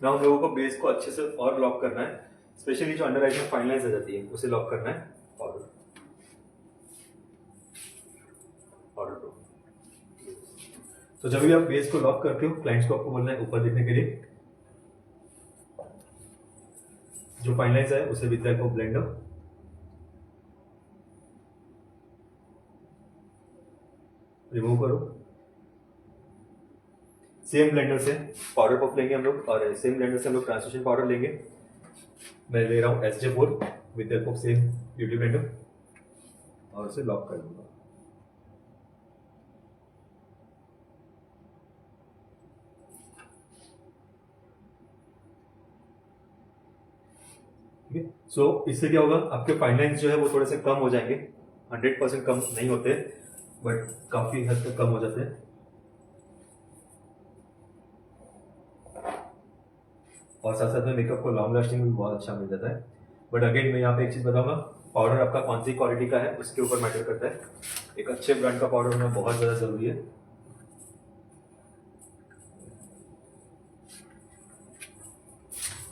ना हम लोगों को बेस को अच्छे से और लॉक करना है, स्पेशली जो अंडर आइज में फाइन लाइंस आ जाती है उसे लॉक करना है। पाउडर तो जब भी आप बेस को लॉक करते हो, क्लाइंट्स को आपको बोलना है ऊपर दिखने के लिए, जो फाइन लाइंस है उसे with help of blender remove करो। सेम ब्लेंडर से पाउडर पफ लेंगे हम लोग और सेम ब्लेंडर से हम लोग ट्रांसल्यूशन पाउडर लेंगे। मैं ले रहा हूँ SJ4 with help of same beauty blender और उसे लॉक कर दूंगा। ठीक है, सो इससे क्या होगा, आपके फाइन लाइंस जो है वो थोड़े से कम हो जाएंगे। 100% कम नहीं होते बट काफी हद तक कम हो जाते हैं। और साथ साथ में मेकअप को लॉन्ग लास्टिंग भी बहुत अच्छा मिल जाता है। बट अगेन मैं यहाँ पे एक चीज बताऊंगा, पाउडर आपका कौन सी क्वालिटी का है उसके ऊपर मैटर करता है। एक अच्छे ब्रांड का पाउडर होना बहुत ज्यादा जरूरी है।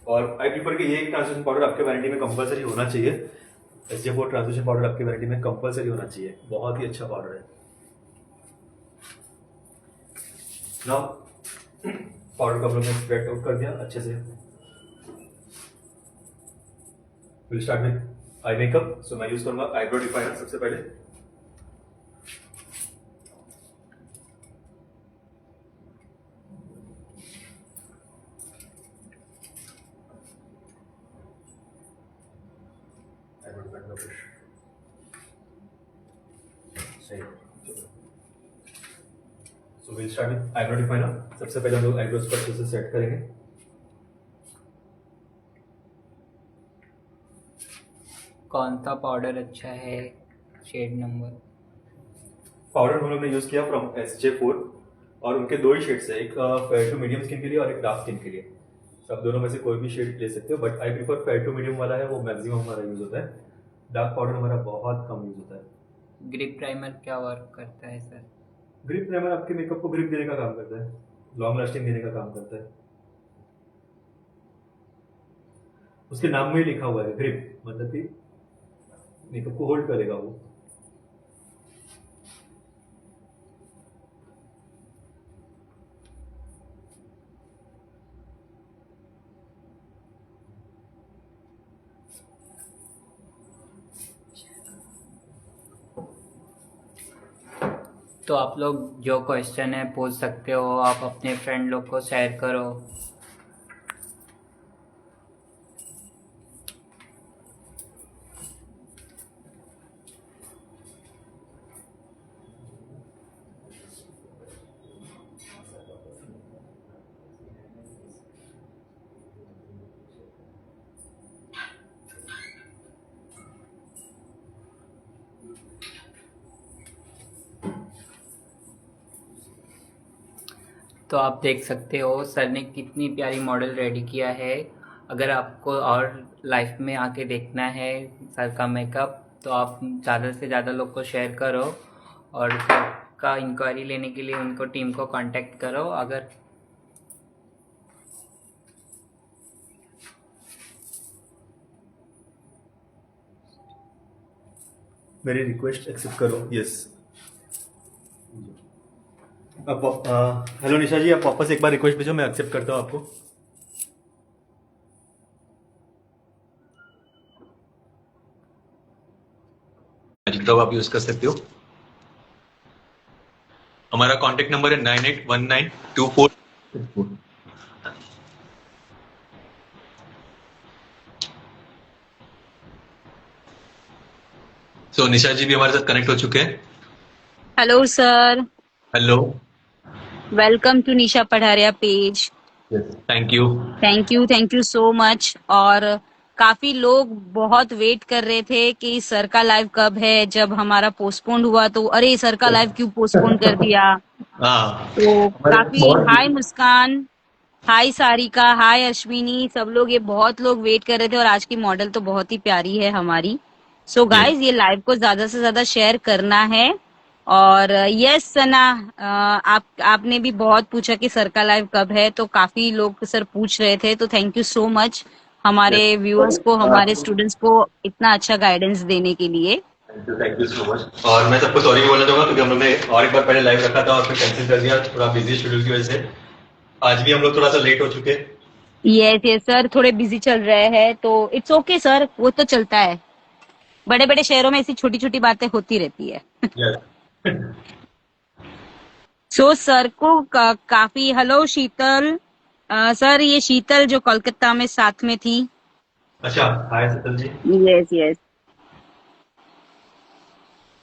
और आई प्रीफर कि ये ट्रांसल्यूशन पाउडर आपके वैनिटी में कंपलसरी होना चाहिए। SJ4 ट्रांसल्यूशन पाउडर आपके वैनिटी में कंपलसरी होना चाहिए, बहुत ही अच्छा पाउडर है। नाउ पाउडर को हम लोग ने स्प्रेड आउट कर दिया अच्छे से। Will start with eye makeup, so मैं यूज करूंगा आईब्रो डिफाइनर सबसे पहले। आईब्रो डिफाइनर ब्रश सही। So will start with eyebrow definer. सबसे पहले हम लोग आईब्रोज को अच्छे से सेट करेंगे। कौन सा पाउडर अच्छा है, शेड नंबर? पाउडर हम लोग ने यूज किया फ्रॉम SJ4 और उनके दो ही शेड्स है, एक फेयर टू मीडियम स्किन के लिए और एक डार्क स्किन के लिए। आप दोनों में से कोई भी शेड ले सकते हो, but I prefer fair to medium वाला है, वो मैक्सिमम हमारा यूज होता है। डार्क पाउडर हमारा बहुत कम यूज होता है। ग्रिप प्राइमर क्या वर्क करता है सर? ग्रिप प्राइमर आपके मेकअप को ग्रिप देने का काम करता है, लॉन्ग लास्टिंग देने का काम करता है। उसके नाम में ही लिखा हुआ है ग्रिप, मतलब कि मेकअप को होल्ड करेगा वो। तो आप लोग जो क्वेश्चन है पूछ सकते हो, आप अपने फ्रेंड लोग को शेयर करो। तो आप देख सकते हो सर ने कितनी प्यारी मॉडल रेडी किया है। अगर आपको और लाइफ में आके देखना है सर का मेकअप, तो आप ज़्यादा से ज़्यादा लोग को शेयर करो और सर का इंक्वायरी लेने के लिए उनको टीम को कांटेक्ट करो। अगर मेरी रिक्वेस्ट एक्सेप्ट करो। यस, अब हेलो निशा जी, आप वापस एक बार रिक्वेस्ट भेजो, मैं एक्सेप्ट करता हूँ आपको। जितना आप यूज कर सकते हो। हमारा कांटेक्ट नंबर है 98192464। सो निशा जी भी हमारे साथ कनेक्ट हो चुके हैं। Hello sir, hello, welcome to Nisha Padharia page. Thank you. Thank you so much. और काफी लोग बहुत वेट कर रहे थे कि सर का लाइव कब है। जब हमारा पोस्टपोन हुआ तो अरे सर का लाइव क्यों पोस्टपोन कर दिया। हाँ, तो हमारे काफी बहुत हाय मुस्कान, हाय सारिका, हाय अश्विनी, सब लोग ये बहुत लोग वेट कर रहे थे। और आज की मॉडल तो बहुत ही प्यारी है हमारी। सो गाइज, ये लाइव को ज्यादा से ज्यादा शेयर करना है। और यस सना, आपने भी बहुत पूछा कि सर का लाइव कब है, तो काफी लोग सर पूछ रहे थे। तो थैंक यू सो मच हमारे व्यूअर्स को, हमारे स्टूडेंट्स को इतना अच्छा गाइडेंस देने के लिए। Thank you so much. और मैं सबको सॉरी भी बोलना चाहूंगा क्योंकि हम लोग ने और एक बार पहले लाइव रखा था और फिर कैंसिल कर दिया, थोड़ा बिजी शेड्यूल की वजह से। आज भी हम लोग थोड़ा सा लेट हो चुके। यस सर, थोड़े बिजी चल रहे हैं, तो इट्स ओके सर, वो तो चलता है। बड़े बड़े शहरों में ऐसी छोटी छोटी बातें होती रहती है। सो सर को काफी हेलो शीतल, सर ये शीतल जो कोलकाता में साथ में थी। अच्छा, हाय शीतल जी। यस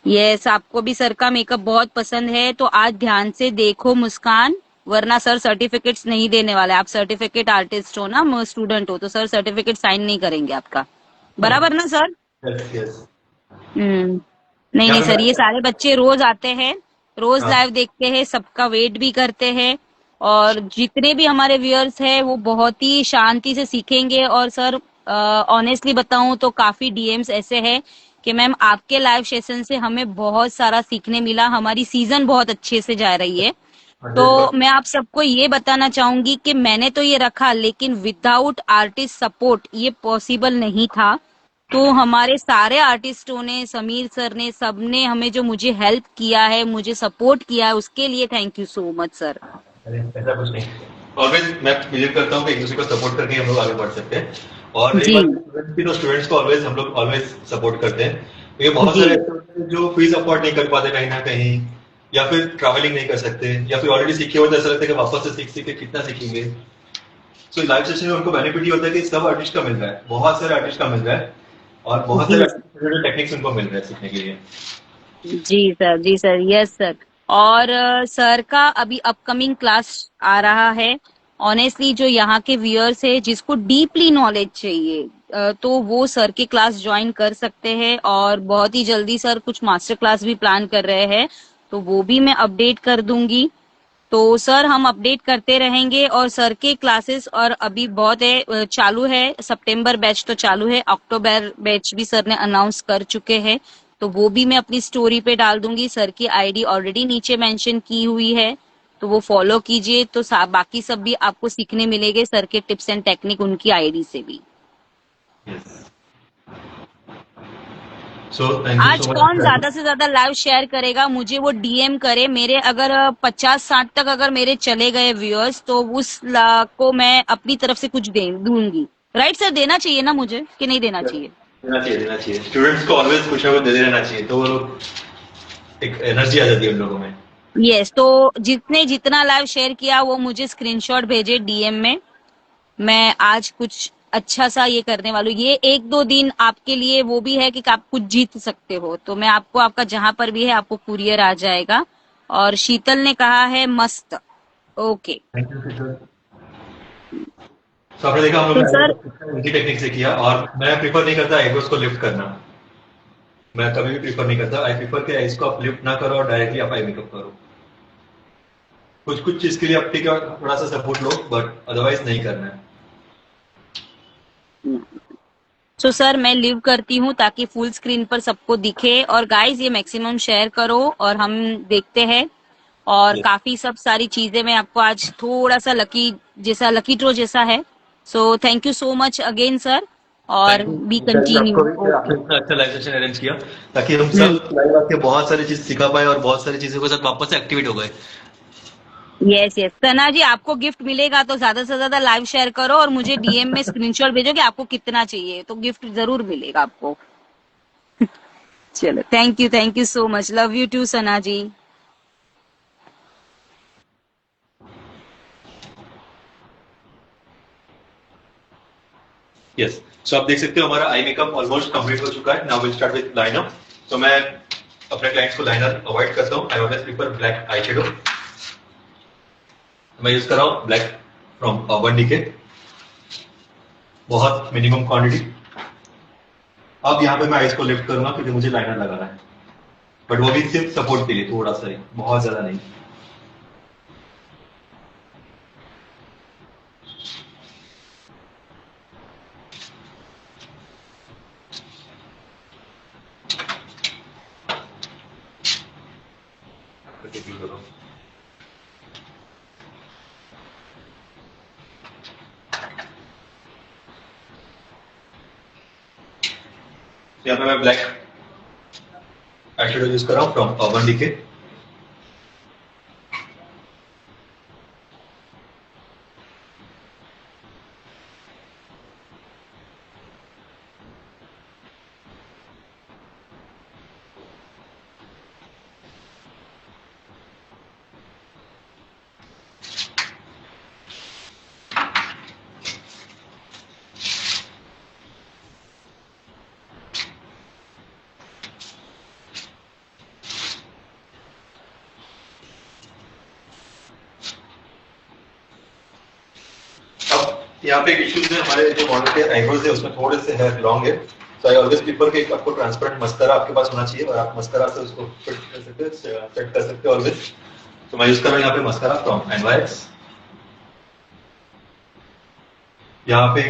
यस, आपको भी सर का मेकअप बहुत पसंद है तो आज ध्यान से देखो मुस्कान, वरना सर सर्टिफिकेट्स नहीं देने वाले। आप सर्टिफिकेट आर्टिस्ट हो ना, स्टूडेंट हो, तो सर सर्टिफिकेट साइन नहीं करेंगे आपका, बराबर ना सर? Yes yes. नहीं सर, ये सारे बच्चे रोज आते हैं, रोज हाँ। लाइव देखते हैं, सबका वेट भी करते हैं। और जितने भी हमारे व्यूअर्स हैं वो बहुत ही शांति से सीखेंगे। और सर ऑनेस्टली बताऊं तो काफी डीएम्स ऐसे हैं कि मैम आपके लाइव सेशन से हमें बहुत सारा सीखने मिला, हमारी सीजन बहुत अच्छे से जा रही है। तो मैं आप सबको ये बताना चाहूंगी कि मैंने तो ये रखा, लेकिन विदाउट आर्टिस्ट सपोर्ट ये पॉसिबल नहीं था। तो हमारे सारे आर्टिस्टों ने, समीर सर ने, सबने हमें जो मुझे हेल्प किया है, मुझे सपोर्ट किया है, उसके लिए thank you so much sir. अरे ऐसा कुछ नहीं, ऑलवेज मैं बिलीव करता हूँ कि एक दूसरे को सपोर्ट करके हम लोग आगे बढ़ सकते हैं। और रही जी बात स्टूडेंट्स की, तो स्टूडेंट्स को ऑलवेज हम लोग ऑलवेज सपोर्ट करते हैं। क्योंकि बहुत जी सारे ऐसे होते हैं जो फीस अफोर्ड नहीं कर पाते कहीं ना कहीं, या फिर ट्रैवलिंग नहीं कर सकते, या फिर ऑलरेडी सीखे हुए, तो ऐसा लगता है कि वापस से सीख सीख के कितना सीखेंगे। सो लाइव सेशन में उनको बेनिफिट ये होता है कि सब आर्टिस्ट का मिल रहा है, बहुत सारे आर्टिस्ट का मिल रहा है, और बहुत जी सारे टेक्निक्स उनको मिल रहे हैं सीखने के लिए। जी सर, यस सर। और सर का अभी अपकमिंग क्लास आ रहा है। ऑनेस्टली जो यहाँ के व्यूअर्स है जिसको डीपली नॉलेज चाहिए, तो वो सर के क्लास ज्वाइन कर सकते हैं। और बहुत ही जल्दी सर कुछ मास्टर क्लास भी प्लान कर रहे हैं, तो वो भी मैं अपडेट कर दूंगी। तो सर हम अपडेट करते रहेंगे और सर के क्लासेस और अभी बहुत है चालू है। सितंबर बैच तो चालू है, अक्टूबर बैच भी सर ने अनाउंस कर चुके हैं, तो वो भी मैं अपनी स्टोरी पे डाल दूंगी। सर की आईडी ऑलरेडी नीचे मेंशन की हुई है, तो वो फॉलो कीजिए। तो बाकी सब भी आपको सीखने मिलेंगे सर के टिप्स एंड टेक्निक उनकी आईडी से भी। यस, सो थैंक यू आज सो कौन मच। ज्यादा से ज्यादा लाइव शेयर करेगा मुझे वो डीएम करे। मेरे अगर 50-60 तक अगर मेरे चले गए व्यूअर्स, तो उस को मैं अपनी तरफ से कुछ दे दूंगी। राइट सर, देना चाहिए ना मुझे कि नहीं देना चाहिए? देना चाहिए स्टूडेंट्स को ऑलवेज कुछ ना कुछ देते रहना चाहिए, तो वो लोग एक एनर्जी आ जाती है उन लोगों में। यस, तो जितने जितना लाइव शेयर किया वो मुझे स्क्रीनशॉट भेजे डीएम में। मैं आज कुछ अच्छा सा ये करने वाली हूँ। ये 1-2 दिन आपके लिए वो भी है कि आप कुछ जीत सकते हो, तो मैं आपको आपका जहां पर भी है आपको कुरियर आ जाएगा। और शीतल ने कहा है मस्त। ओके। Thank you sir. तो आपने देखा हम लोग तो ने सर उनकी टेक्निक से किया, और मैं प्रीफर नहीं करता आईब्रोज को लिफ्ट करना। मैं कभी भी प्रीफर नहीं करता। आई प्रीफर कि आईज को आप लिफ्ट ना करो और डायरेक्टली आप आई मेकअप करो। कुछ कुछ चीज के लिए आप ठीक है थोड़ा सा सपोर्ट लो, बट अदरवाइज नहीं करना है। सर मैं लिव करती हूँ ताकि फुल स्क्रीन पर सबको दिखे। और गाइस ये मैक्सिमम शेयर करो और हम देखते हैं। और Yes. काफी सब सारी चीजें मैं आपको आज थोड़ा सा लकी जैसा लकी ड्रॉ जैसा है। So thank you so much again sir, और थैंक यू बी कंटिन्यू। आपको भी कि ओके। आपने इतना अच्छा लाइव सेशन अरेंज किया, ताकि हम हम्म। सब लाइव आके बहुत सारी चीज सिखा पाए और बहुत सारी चीजों के साथ वापस से एक्टिवेट हो गए। यस यस सना जी, आपको गिफ्ट मिलेगा तो ज्यादा से ज्यादा लाइव शेयर करो और मुझे डीएम में स्क्रीनशॉट भेजो कि आपको कितना चाहिए, तो गिफ्ट जरूर मिलेगा आपको। चलो, thank you so much. Love you too Sana ji. Yes, so आप देख सकते हो हमारा आई मेकअप ऑलमोस्ट कंप्लीट हो चुका है। Now will start with liner. तो मैं अपने क्लाइंट्स को लाइनर अवॉइड करता हूँ। आई always prefer black eye shadow. मैं यूज कर रहा हूँ ब्लैक फ्रॉम अर्बन डीके, बहुत मिनिमम क्वांटिटी। अब यहाँ पे मैं आइज को लिफ्ट करूंगा क्योंकि मुझे लाइनर लगाना है, बट वो भी सिर्फ सपोर्ट के लिए, थोड़ा सा ही, बहुत ज्यादा नहीं। यहाँ पे मैं ब्लैक आई शेडो यूज कर रहा हूँ फ्रॉम अर्बन डीके। यहाँ पे एक इश्यूज है, हमारे जो मॉडल के आईब्रोज है उसमें थोड़े से हेयर लॉन्ग है। सो आई ऑलवेज प्रीफर कि आपको ट्रांसपेरेंट मस्करा आपके पास होना चाहिए, और आप मस्करा से उसको फिट कर सकते हो, सेट कर सकते हो ऑलवेज। तो मैं यूज कर रहा हूँ यहाँ पे मस्करा फ्रॉम एनवाइक्स। यहाँ पे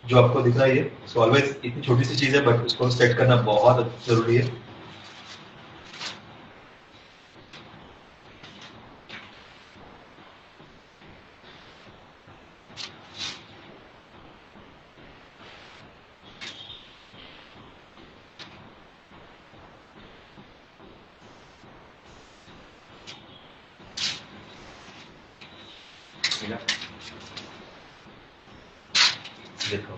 जो आपको दिख रहा है ये, सो ऑलवेज इतनी छोटी सी चीज है बट उसको सेट करना बहुत जरूरी है। देखो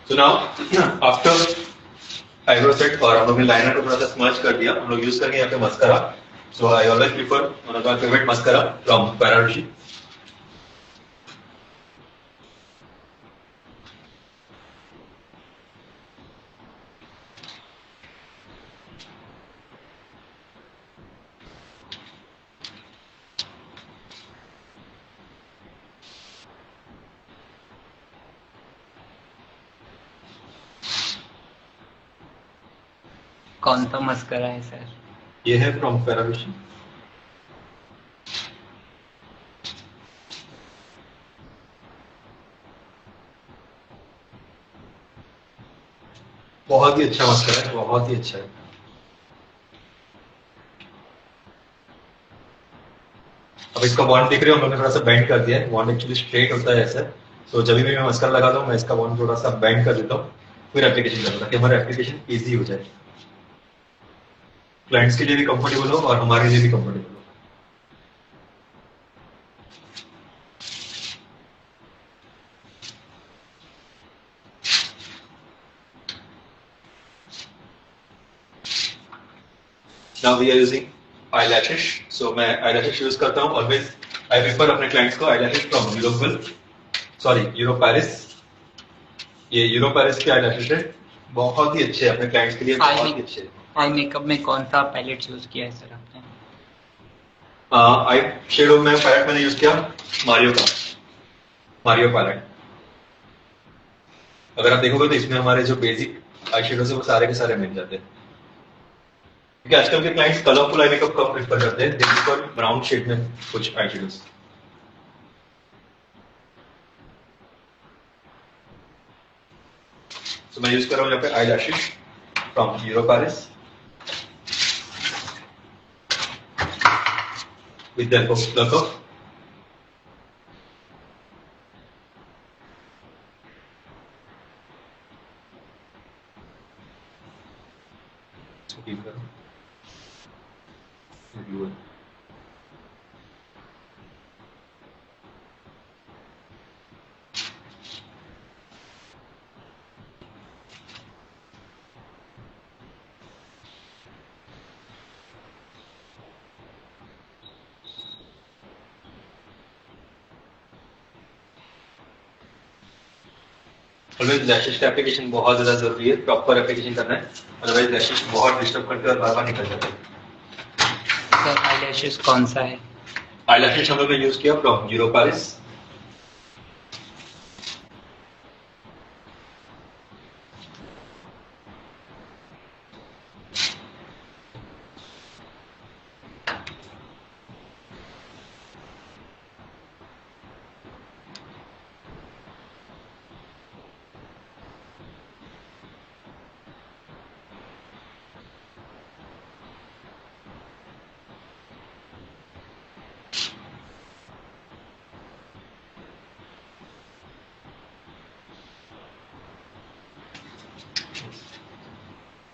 So now after eyebrow set और हम लोग ने लाइनर को थोड़ा सा स्मर्च कर दिया, हम लोग यूज करेंगे यहाँ पे mascara. So I always prefer one of my favourite mascara from पैराडोशी। कौन सा मस्करा है सर? ये है फ्रॉम फेराविशन। बहुत ही अच्छा मस्करा है, बहुत ही अच्छा है। अब इसका वॉन्ड देख रहे हो, हम लोगों ने थोड़ा सा बेंड कर दिया है। वॉन्ड एक्चुअली स्ट्रेट होता है ऐसा, तो जब भी मैं मस्करा लगाता हूँ मैं इसका वॉन्ड थोड़ा सा बेंड कर देता हूँ, फिर एप्लीकेशन करता हूँ, ताकि हमारा एप्लीकेशन ईजी हो जाए, क्लाइंट्स के लिए भी कंफर्टेबल हो और हमारे लिए भी कंफर्टेबल हो। Now we are using eyelashes. So मैं eyelashes यूज करता हूँ ऑलवेज। आई प्रेफर अपने क्लाइंट्स को eyelashes फ्रॉम यूरो पेरिस। ये यूरो पेरिस के eyelashes है, बहुत ही अच्छे हैं अपने क्लाइंट्स के लिए, बहुत ही अच्छे। आई मेकअप में कौन सा पैलेट यूज किया है सर आपने? आई शेडो में पैलेट मैंने यूज किया मारियो पैलेट। अगर आप देखोगे तो इसमें हमारे जो बेसिक आई शेडोज है वो सारे के सारे मिल जाते हैं, क्योंकि आजकल के क्लाइंट्स कलरफुल आई मेकअप कम प्रेफर करते हैं, दे प्रेफर ब्राउन शेड में कुछ आई शेडोज। तो मैं यूज कर रहा हूँ यहाँ पे eyelashes from Euro Paris with the help of Plucker. Always lashes का एप्लीकेशन बहुत ज्यादा जरूरी है, प्रॉपर एप्लीकेशन करना है, अदरवाइज लैशेस बहुत डिस्टर्ब करते हैं और बार बार निकल जाते हैं। सर आईलैशेस कौन सा है? आईलैशेस हम लोग ने यूज किया फ्रॉम यूरो पेरिस।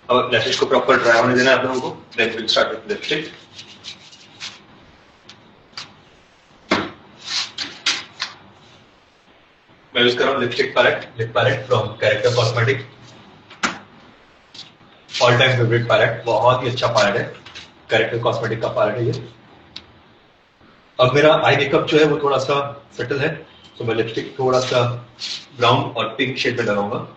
अब लैशेस को प्रॉपर ड्राई होने देना है आप लोगों को, then will start with lipstick. मैं यूज कर रहा हूँ lip palette from character cosmetic, all time favourite palette, बहुत ही अच्छा पैलेट है, कैरेक्टर कॉस्मेटिक का पैलेट है ये। अब मेरा आई मेकअप जो है वो थोड़ा सा सेटल है, तो मैं लिपस्टिक थोड़ा सा ब्राउन और पिंक शेड में लगाऊंगा।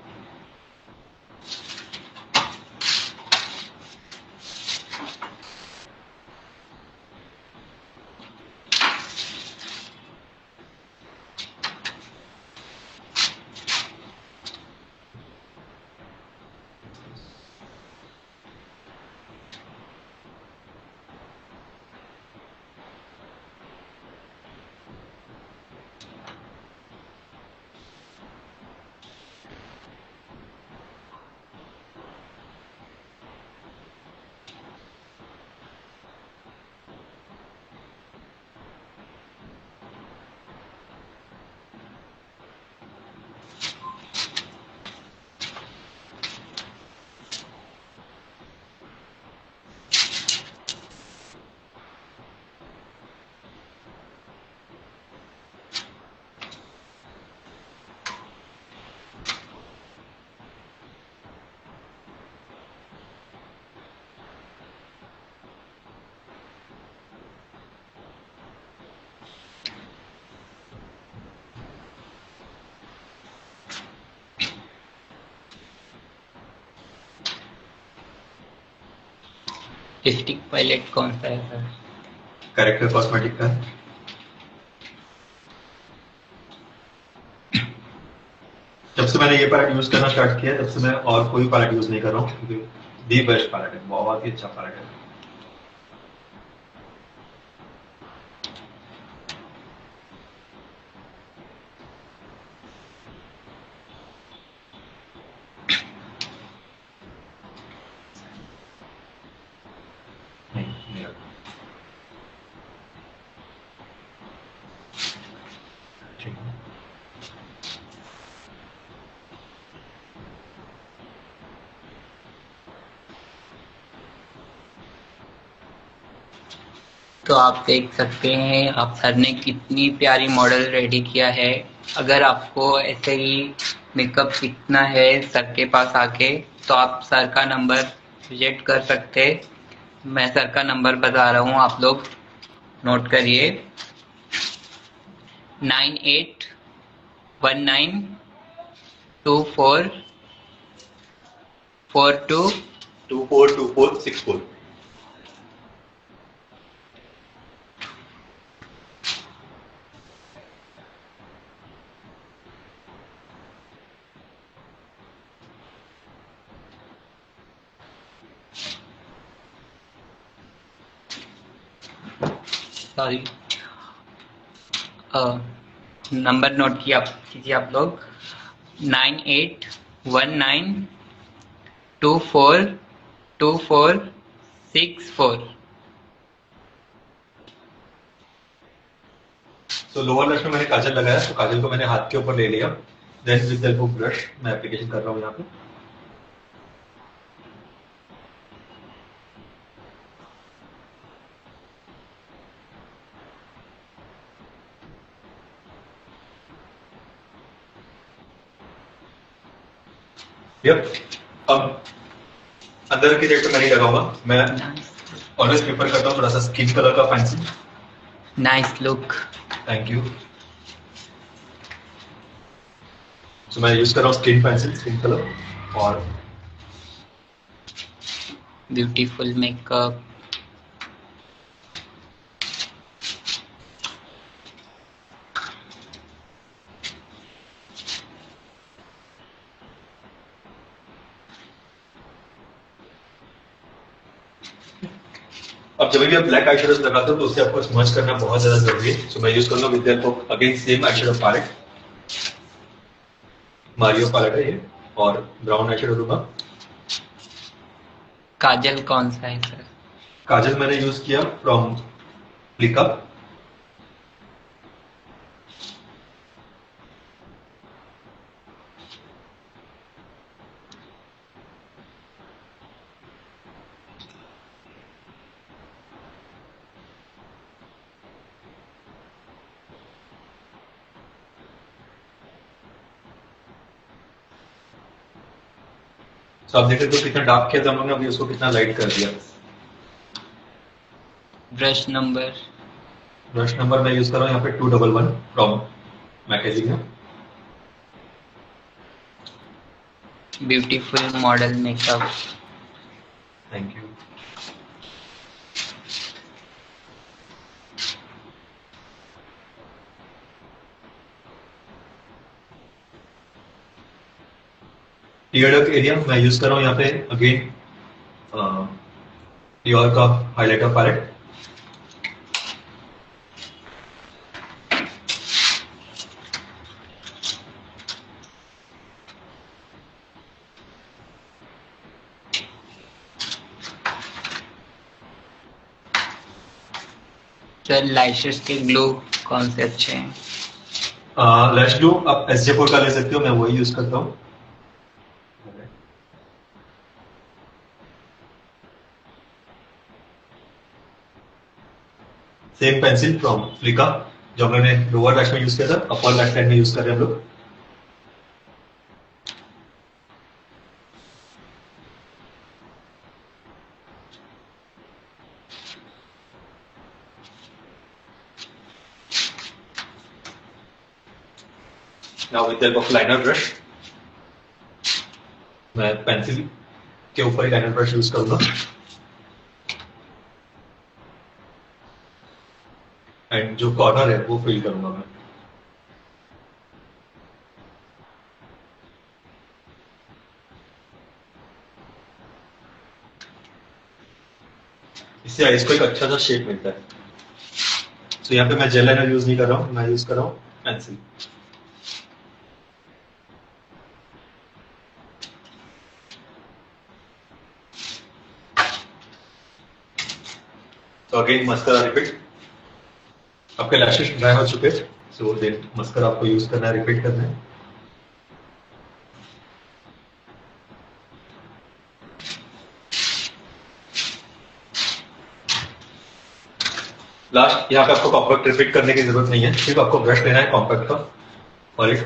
स्टिक पैलेट कौन सा है सर? कैरेक्टर कॉस्मेटिक का। जब से मैंने ये पैलेट यूज करना स्टार्ट किया, तब से मैं और कोई पैलेट यूज नहीं कर रहा हूँ, क्योंकि दी बेस्ट पैलेट है, बहुत ही अच्छा पैलेट है। नहीं रखा। ठीक है। तो आप देख सकते हैं आप सर ने कितनी प्यारी मॉडल रेडी किया है। अगर आपको ऐसे ही मेकअप सीखना है सर के पास आके तो आप सर का नंबर विजिट कर सकते। मैं सर का नंबर बता रहा हूँ, आप लोग नोट करिए। 98192442 242464। सॉरी, नंबर नोट किया कीजिए आप लोग। 9819242464। तो लोअर लैश में मैंने काजल लगाया, तो काजल को मैंने हाथ के ऊपर ले लिया। Then with help of brush मैं एप्लीकेशन कर रहा हूँ यहाँ पे। यप, अब अंदर की साइड पे मैं नहीं लगाऊंगा, मैं ऑलवेज प्रेफर करता हूँ थोड़ा सा स्किन कलर का pencil. Nice look. Thank you. So मैं यूज कर रहा हूँ स्किन पेंसिल, स्किन कलर। और ब्यूटीफुल मेकअप। अब जब भी आप ब्लैक आई शेडोज लगाते हो तो उससे आपको स्मच करना बहुत ज्यादा जरूरी है। सो मैं यूज करूंगा with help of again same eye shadow palette, Mario palette है ये, और ब्राउन आई शेडो लूंगा। काजल कौन सा है सर? काजल मैंने यूज किया फ्रॉम फ्लिका। तो आप देख सकते हो कितना डार्क किया था हम लोगों ने, अभी उसको कितना लाइट कर दिया। ब्रश नंबर मैं यूज कर रहा हूँ यहाँ पे 211 फ्रॉम मैकेजिंग। Beautiful model makeup. Thank you. ईयर डक एरिया मैं यूज कर रहा हूँ यहाँ पे अगेन योर का हाइलाइटर पैलेट। सर लैशेस के ग्लो कौन से अच्छे हैं? लैश ग्लू आप SJ4 का ले सकते हो, मैं वही यूज करता हूँ। सेम पेंसिल फ्रॉम फ्लिका जो हम लोगों ने लोअर लैश में यूज किया था, अपर लैश लाइन में यूज कर रहे हैं हम लोग। Now with the help of liner brush मैं पेंसिल के ऊपर ही लाइनर ब्रश यूज करूंगा एंड जो कॉर्नर है वो फिल करूंगा मैं। इससे आइस को एक अच्छा सा शेप मिलता है। तो यहाँ पे मैं जेल लाइनर यूज नहीं कर रहा हूँ, मैं यूज कर रहा हूँ पेंसिल। तो अगेन मस्करा रिपीट। आपके लैशेस ड्राई हो चुके हैं, सो देन मस्करा आपको यूज करना है, रिपीट करना है। लास्ट यहाँ पे आपको कॉम्पैक्ट रिपीट करने की जरूरत नहीं है, सिर्फ आपको ब्रश लेना है कॉम्पैक्ट का और एक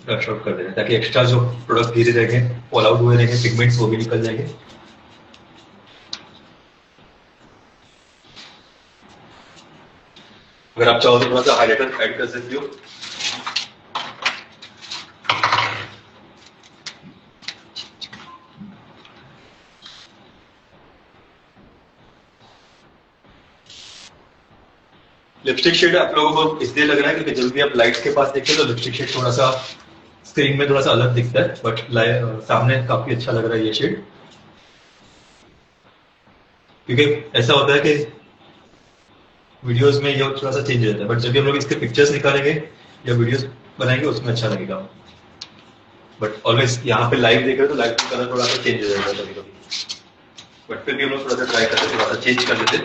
ब्रश आउट कर देना है, ताकि एक्स्ट्रा जो प्रोडक्ट धीरे रहेंगे, फॉल आउट हुए रहेंगे, पिगमेंट्स वो भी निकल जाएंगे। अगर आप चाहो तो थोड़ा सा हाइलाइटर ऐड कर सकते हो। लिपस्टिक शेड आप लोगों को इसलिए लग रहा है क्योंकि जब भी आप लाइट्स के पास देखते हैं तो लिपस्टिक शेड थोड़ा सा स्क्रीन में थोड़ा सा अलग दिखता है, बट सामने काफी अच्छा लग रहा है ये शेड। क्योंकि ऐसा होता है कि वीडियोस में ये थोड़ा सा चेंज रहता है, बट जब भी हम लोग इसके पिक्चर्स निकालेंगे या वीडियोस बनाएंगे उसमें अच्छा लगेगा। बट ऑलवेज यहाँ पे लाइव देख रहे हो तो लाइव का कलर थोड़ा सा चेंज हो जाएगा कभी कभी, बट फिर भी हम लोग थोड़ा सा ट्राई करते, थोड़ा सा चेंज कर लेते।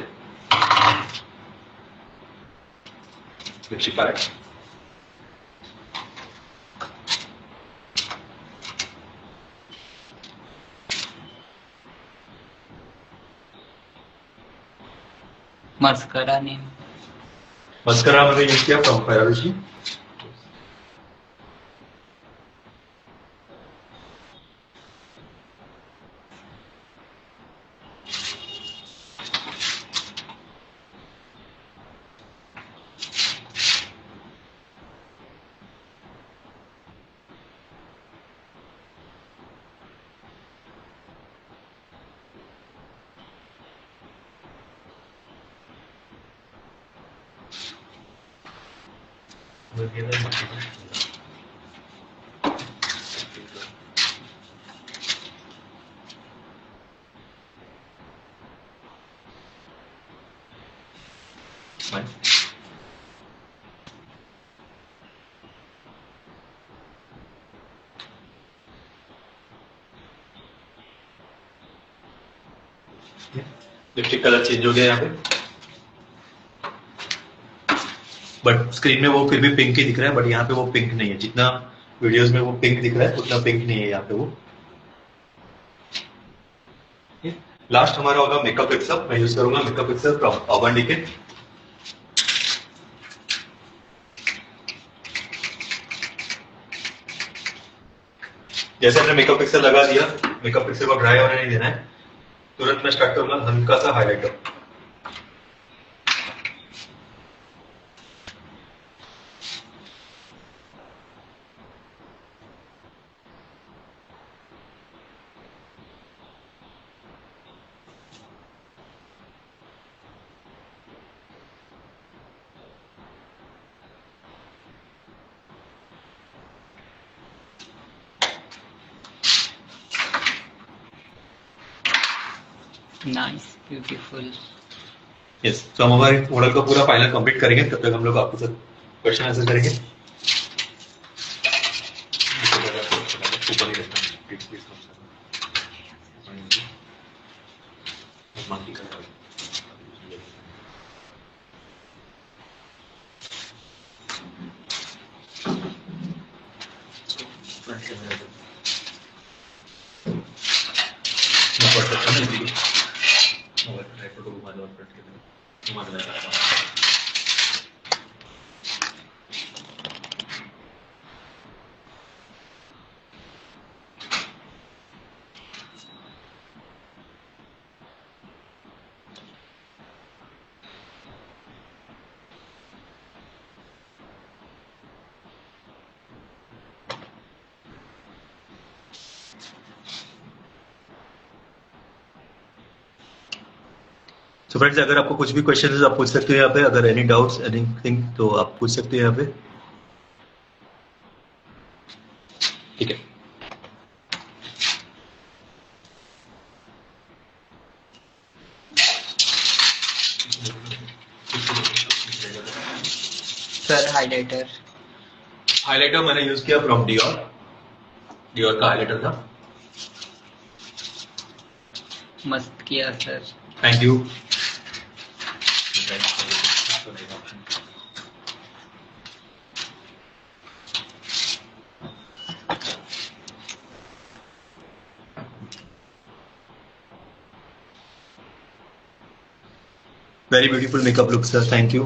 Lipstick palette mascara name mascara मैंने यूज किया फ्रॉम फेरारोची। लिपस्टिक कलर चेंज हो गया यहाँ पे, बट स्क्रीन में वो फिर भी पिंक ही दिख रहा है, बट यहाँ पे वो पिंक नहीं है। जितना वीडियोस में वो पिंक दिख रहा है उतना पिंक नहीं है यहाँ पे वो। लास्ट हमारा होगा मेकअप पिक्सल। मैं यूज करूंगा makeup pixel from urban decay. जैसे हमने मेकअप पिक्सल लगा दिया, मेकअप पिक्सल को ड्राई होने नहीं देना है, तुरंत मैं स्टार्ट करूंगा हल्का सा हाइलाइटर। Nice beautiful. यस, तो हम हमारे मॉडल का पूरा फाइनल कंप्लीट करेंगे, तब तक हम लोग आपके साथ क्वेश्चन आंसर करेंगे। ऊपर ही रखना, प्लीज प्लीज तो फ्रेंड्स, अगर आपको कुछ भी क्वेश्चन आप पूछ सकते हो यहाँ पे, अगर एनी डाउट्स एनीथिंग तो आप पूछ सकते हो यहाँ पे। ठीक है, सर हाइलाइटर हाइलाइटर मैंने यूज किया फ्रॉम डियोर, डियोर का हाइलाइटर था। मस्त किया sir. Thank you. Very beautiful makeup look sir, thank you.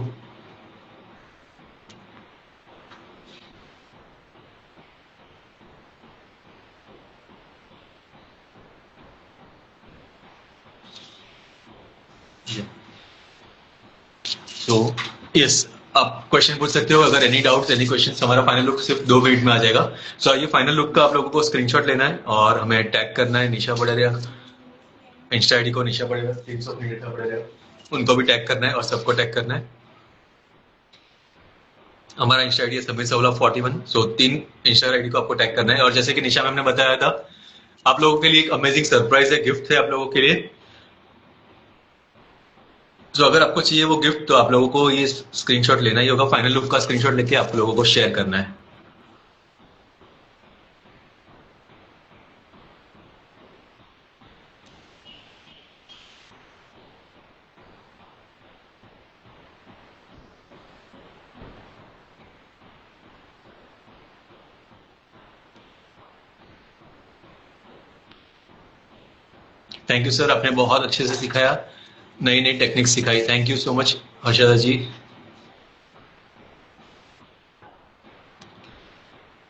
So yes, आप क्वेश्चन पूछ सकते हो अगर एनी डाउट्स एनी क्वेश्चन। हमारा फाइनल लुक सिर्फ 2 मिनट में आ जाएगा। सो ये फाइनल लुक का आप लोगों को स्क्रीनशॉट लेना है और हमें टैग करना है निशा पड़ेरिया, इंस्टा आईडी को निशा पड़ेगा 300 का पड़ेगा, उनको भी टैग करना है और सबको टैग करना है। हमारा इंस्टा आईडी है समीर सवला 41। सो 3 इंस्टा आईडी को आपको टैग करना है। और जैसे कि निशा मैम ने बताया था, आप लोगों के लिए एक अमेजिंग सरप्राइज है, गिफ्ट है आप लोगों के लिए। तो अगर आपको चाहिए वो गिफ्ट तो आप लोगों को ये स्क्रीनशॉट लेना ही होगा। फाइनल लुक का स्क्रीनशॉट लेके आप लोगों को शेयर करना है। थैंक यू सर, आपने बहुत अच्छे से सिखाया, नई नई टेक्निक सिखाई। Thank you so much Harshada ji.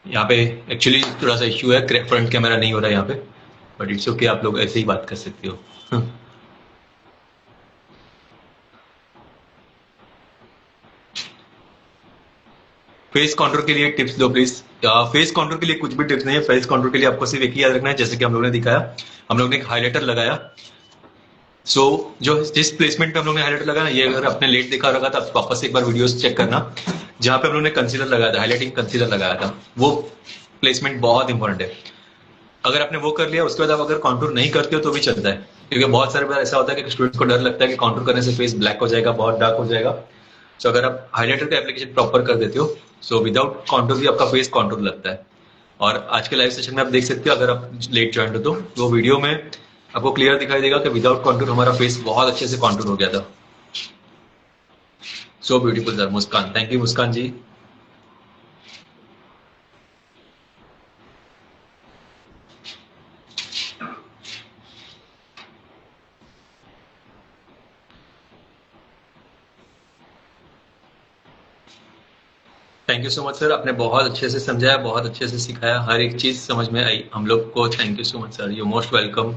यहाँ पे एक्चुअली थोड़ा सा इश्यू है, फ्रंट कैमरा नहीं हो रहा है यहाँ पे, बट इट्स ओके, आप लोग ऐसे ही बात कर सकते हो। फेस कॉन्टूर के लिए टिप्स दो प्लीज। फेस कॉन्टूर के लिए कुछ भी टिप्स नहीं है। फेस कॉन्टूर के लिए आपको सिर्फ एक ही याद रखना है, जैसे कि हम लोगों ने दिखाया, हम लोग ने एक हाइलाइटर लगाया। सो जो जिस प्लेसमेंट पे हम लोग ने हाइलाइटर लगाया ना, ये अगर आपने लेट देखा होगा तो आप वापस एक बार वीडियोस चेक करना, जहां पे हम लोग ने कंसीलर लगाया था, हाइलाइटिंग कंसीलर लगाया था, वो प्लेसमेंट बहुत इंपॉर्टेंट है। अगर आपने वो कर लिया, उसके बाद आप अगर कॉन्टूर नहीं करते हो तो भी चलता है, क्योंकि बहुत सारे बार ऐसा होता है कि स्टूडेंट्स को डर लगता है कि कॉन्टूर करने से फेस ब्लैक हो जाएगा, बहुत डार्क हो जाएगा। सो अगर आप हाइलाइटर का एप्लीकेशन प्रॉपर कर देते हो, सो विदाउट कॉन्टूर भी आपका फेस कॉन्टूर लगता है। और आज के लाइव सेशन में आप देख सकते हो, अगर आप लेट ज्वाइन हो तो वो वीडियो में आपको क्लियर दिखाई देगा कि विदाउट कॉन्टूर हमारा फेस बहुत अच्छे से कॉन्टूर हो गया था। So beautiful sir. Muskan, thank you Muskan ji. Thank you so much sir, आपने बहुत अच्छे से समझाया, बहुत अच्छे से सिखाया, हर एक चीज समझ में आई हम लोग को। Thank you so much sir, you most welcome.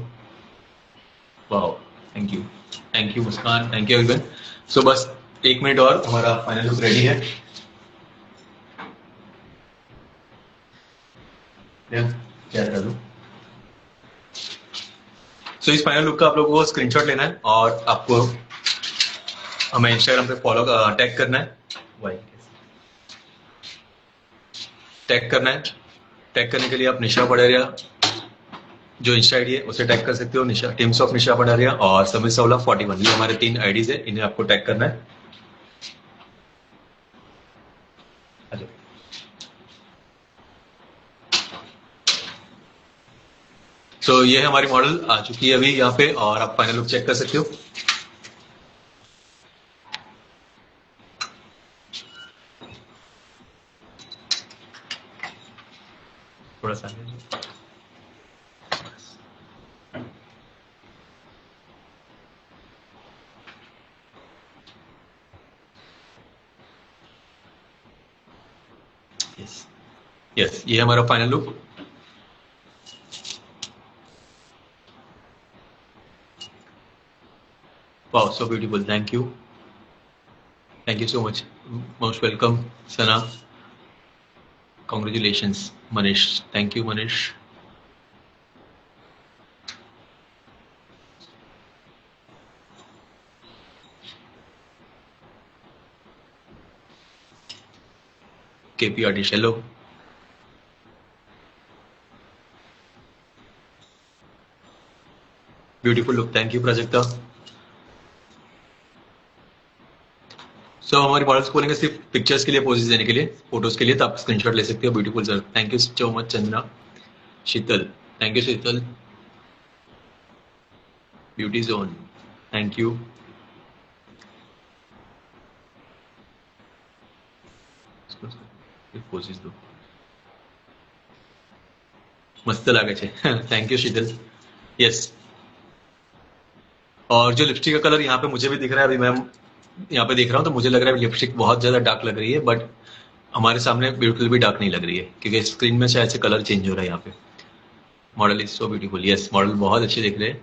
Wow, thank you Muskan, thank you everyone. So बस 1 मिनट और हमारा फाइनल लुक रेडी है। क्या कर दूं? सो इस फाइनल लुक का आप लोगों को स्क्रीनशॉट लेना है और आपको हमें इंस्टाग्राम पे फॉलो टैग करना है। टैग करना है। टैग करने के लिए आप निशा पड़ेरिया जो इंस्टा आईडी है उसे टैग कर सकते हो, निशा टीम्स ऑफ निशा पड़ेरिया और समीर सवला 41, ये हमारे 3 आईडीज है, इन्हें आपको टैग करना है। सो ये हमारी मॉडल आ चुकी है अभी यहाँ पे, और आप फाइनल लुक चेक कर सकते हो। थोड़ा सा यस यस, ये हमारा final look. Wow, so beautiful, thank you so much, most welcome Sana, congratulations Manish, thank you Manish. KP artist, hello. Beautiful look, thank you Prajakta. So हमारी मॉडल्स बोलेंगे सिर्फ पिक्चर्स के लिए, पोजेस देने के लिए, फोटोज के लिए, तो आप स्क्रीनशॉट ले सकते हो। Beautiful sir, thank you so much. Chandra, Sheetal, thank you Sheetal. Beauty zone, thank you. Poses दो, मस्त लागे छे। Thank you Sheetal. यस, और जो लिपस्टिक का कलर यहाँ पे मुझे भी दिख रहा है, अभी मैं यहाँ पे देख रहा हूँ तो मुझे लग रहा है लिपस्टिक बहुत ज्यादा डार्क लग रही है, बट हमारे सामने बिल्कुल भी डार्क नहीं लग रही है, क्योंकि स्क्रीन में शायद से कलर चेंज हो रहा है यहाँ पे। Model is so beautiful. Yes, model बहुत अच्छे दिख रहे हैं।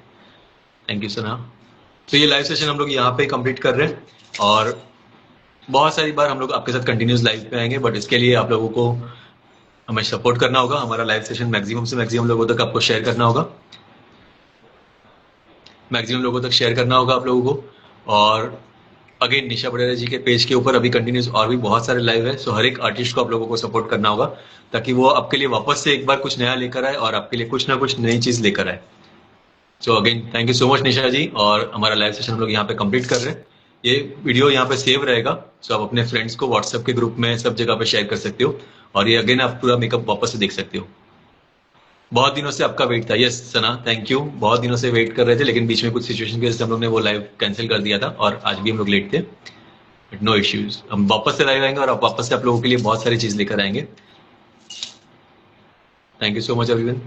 थैंक यू सना। तो ये लाइव सेशन हम लोग यहाँ पे कंप्लीट कर रहे हैं, और बहुत सारी बार हम लोग आपके साथ कंटिन्यूस लाइव पे आएंगे, बट इसके लिए आप लोगों को हमें सपोर्ट करना होगा। हमारा लाइव सेशन मैक्सिमम से मैक्सिमम लोगों तक आपको शेयर करना होगा, मैक्सिमम लोगों तक शेयर करना होगा आप लोगों को। और अगेन निशा बड़ेरा जी के पेज के ऊपर अभी कंटिन्यूस और भी बहुत सारे लाइव है, सो हर एक आर्टिस्ट को आप लोगों को सपोर्ट करना होगा, ताकि वो आपके लिए वापस से एक बार कुछ नया लेकर आए और आपके लिए कुछ ना कुछ नई चीज लेकर आए। So again thank you so much Nisha ji, और हमारा लाइव सेशन हम लोग यहाँ पे कंप्लीट कर रहे हैं। ये वीडियो यहाँ पे सेव रहेगा, सो आप अपने फ्रेंड्स को व्हाट्सएप के ग्रुप में सब जगह पे शेयर कर सकते हो, और ये अगेन आप पूरा मेकअप वापस से देख सकते हो। बहुत दिनों से आपका वेट था। Yes Sana, thank you. बहुत दिनों से वेट कर रहे थे, लेकिन बीच में कुछ सिचुएशन की वजह से हम लोग ने वो लाइव कैंसिल कर दिया था, और आज भी हम लोग लेट थे, बट नो इश्यूज। हम वापस से लाइव आएंगे और वापस से आप लोगों के लिए बहुत सारी चीज लेकर आएंगे। Thank you so much everyone.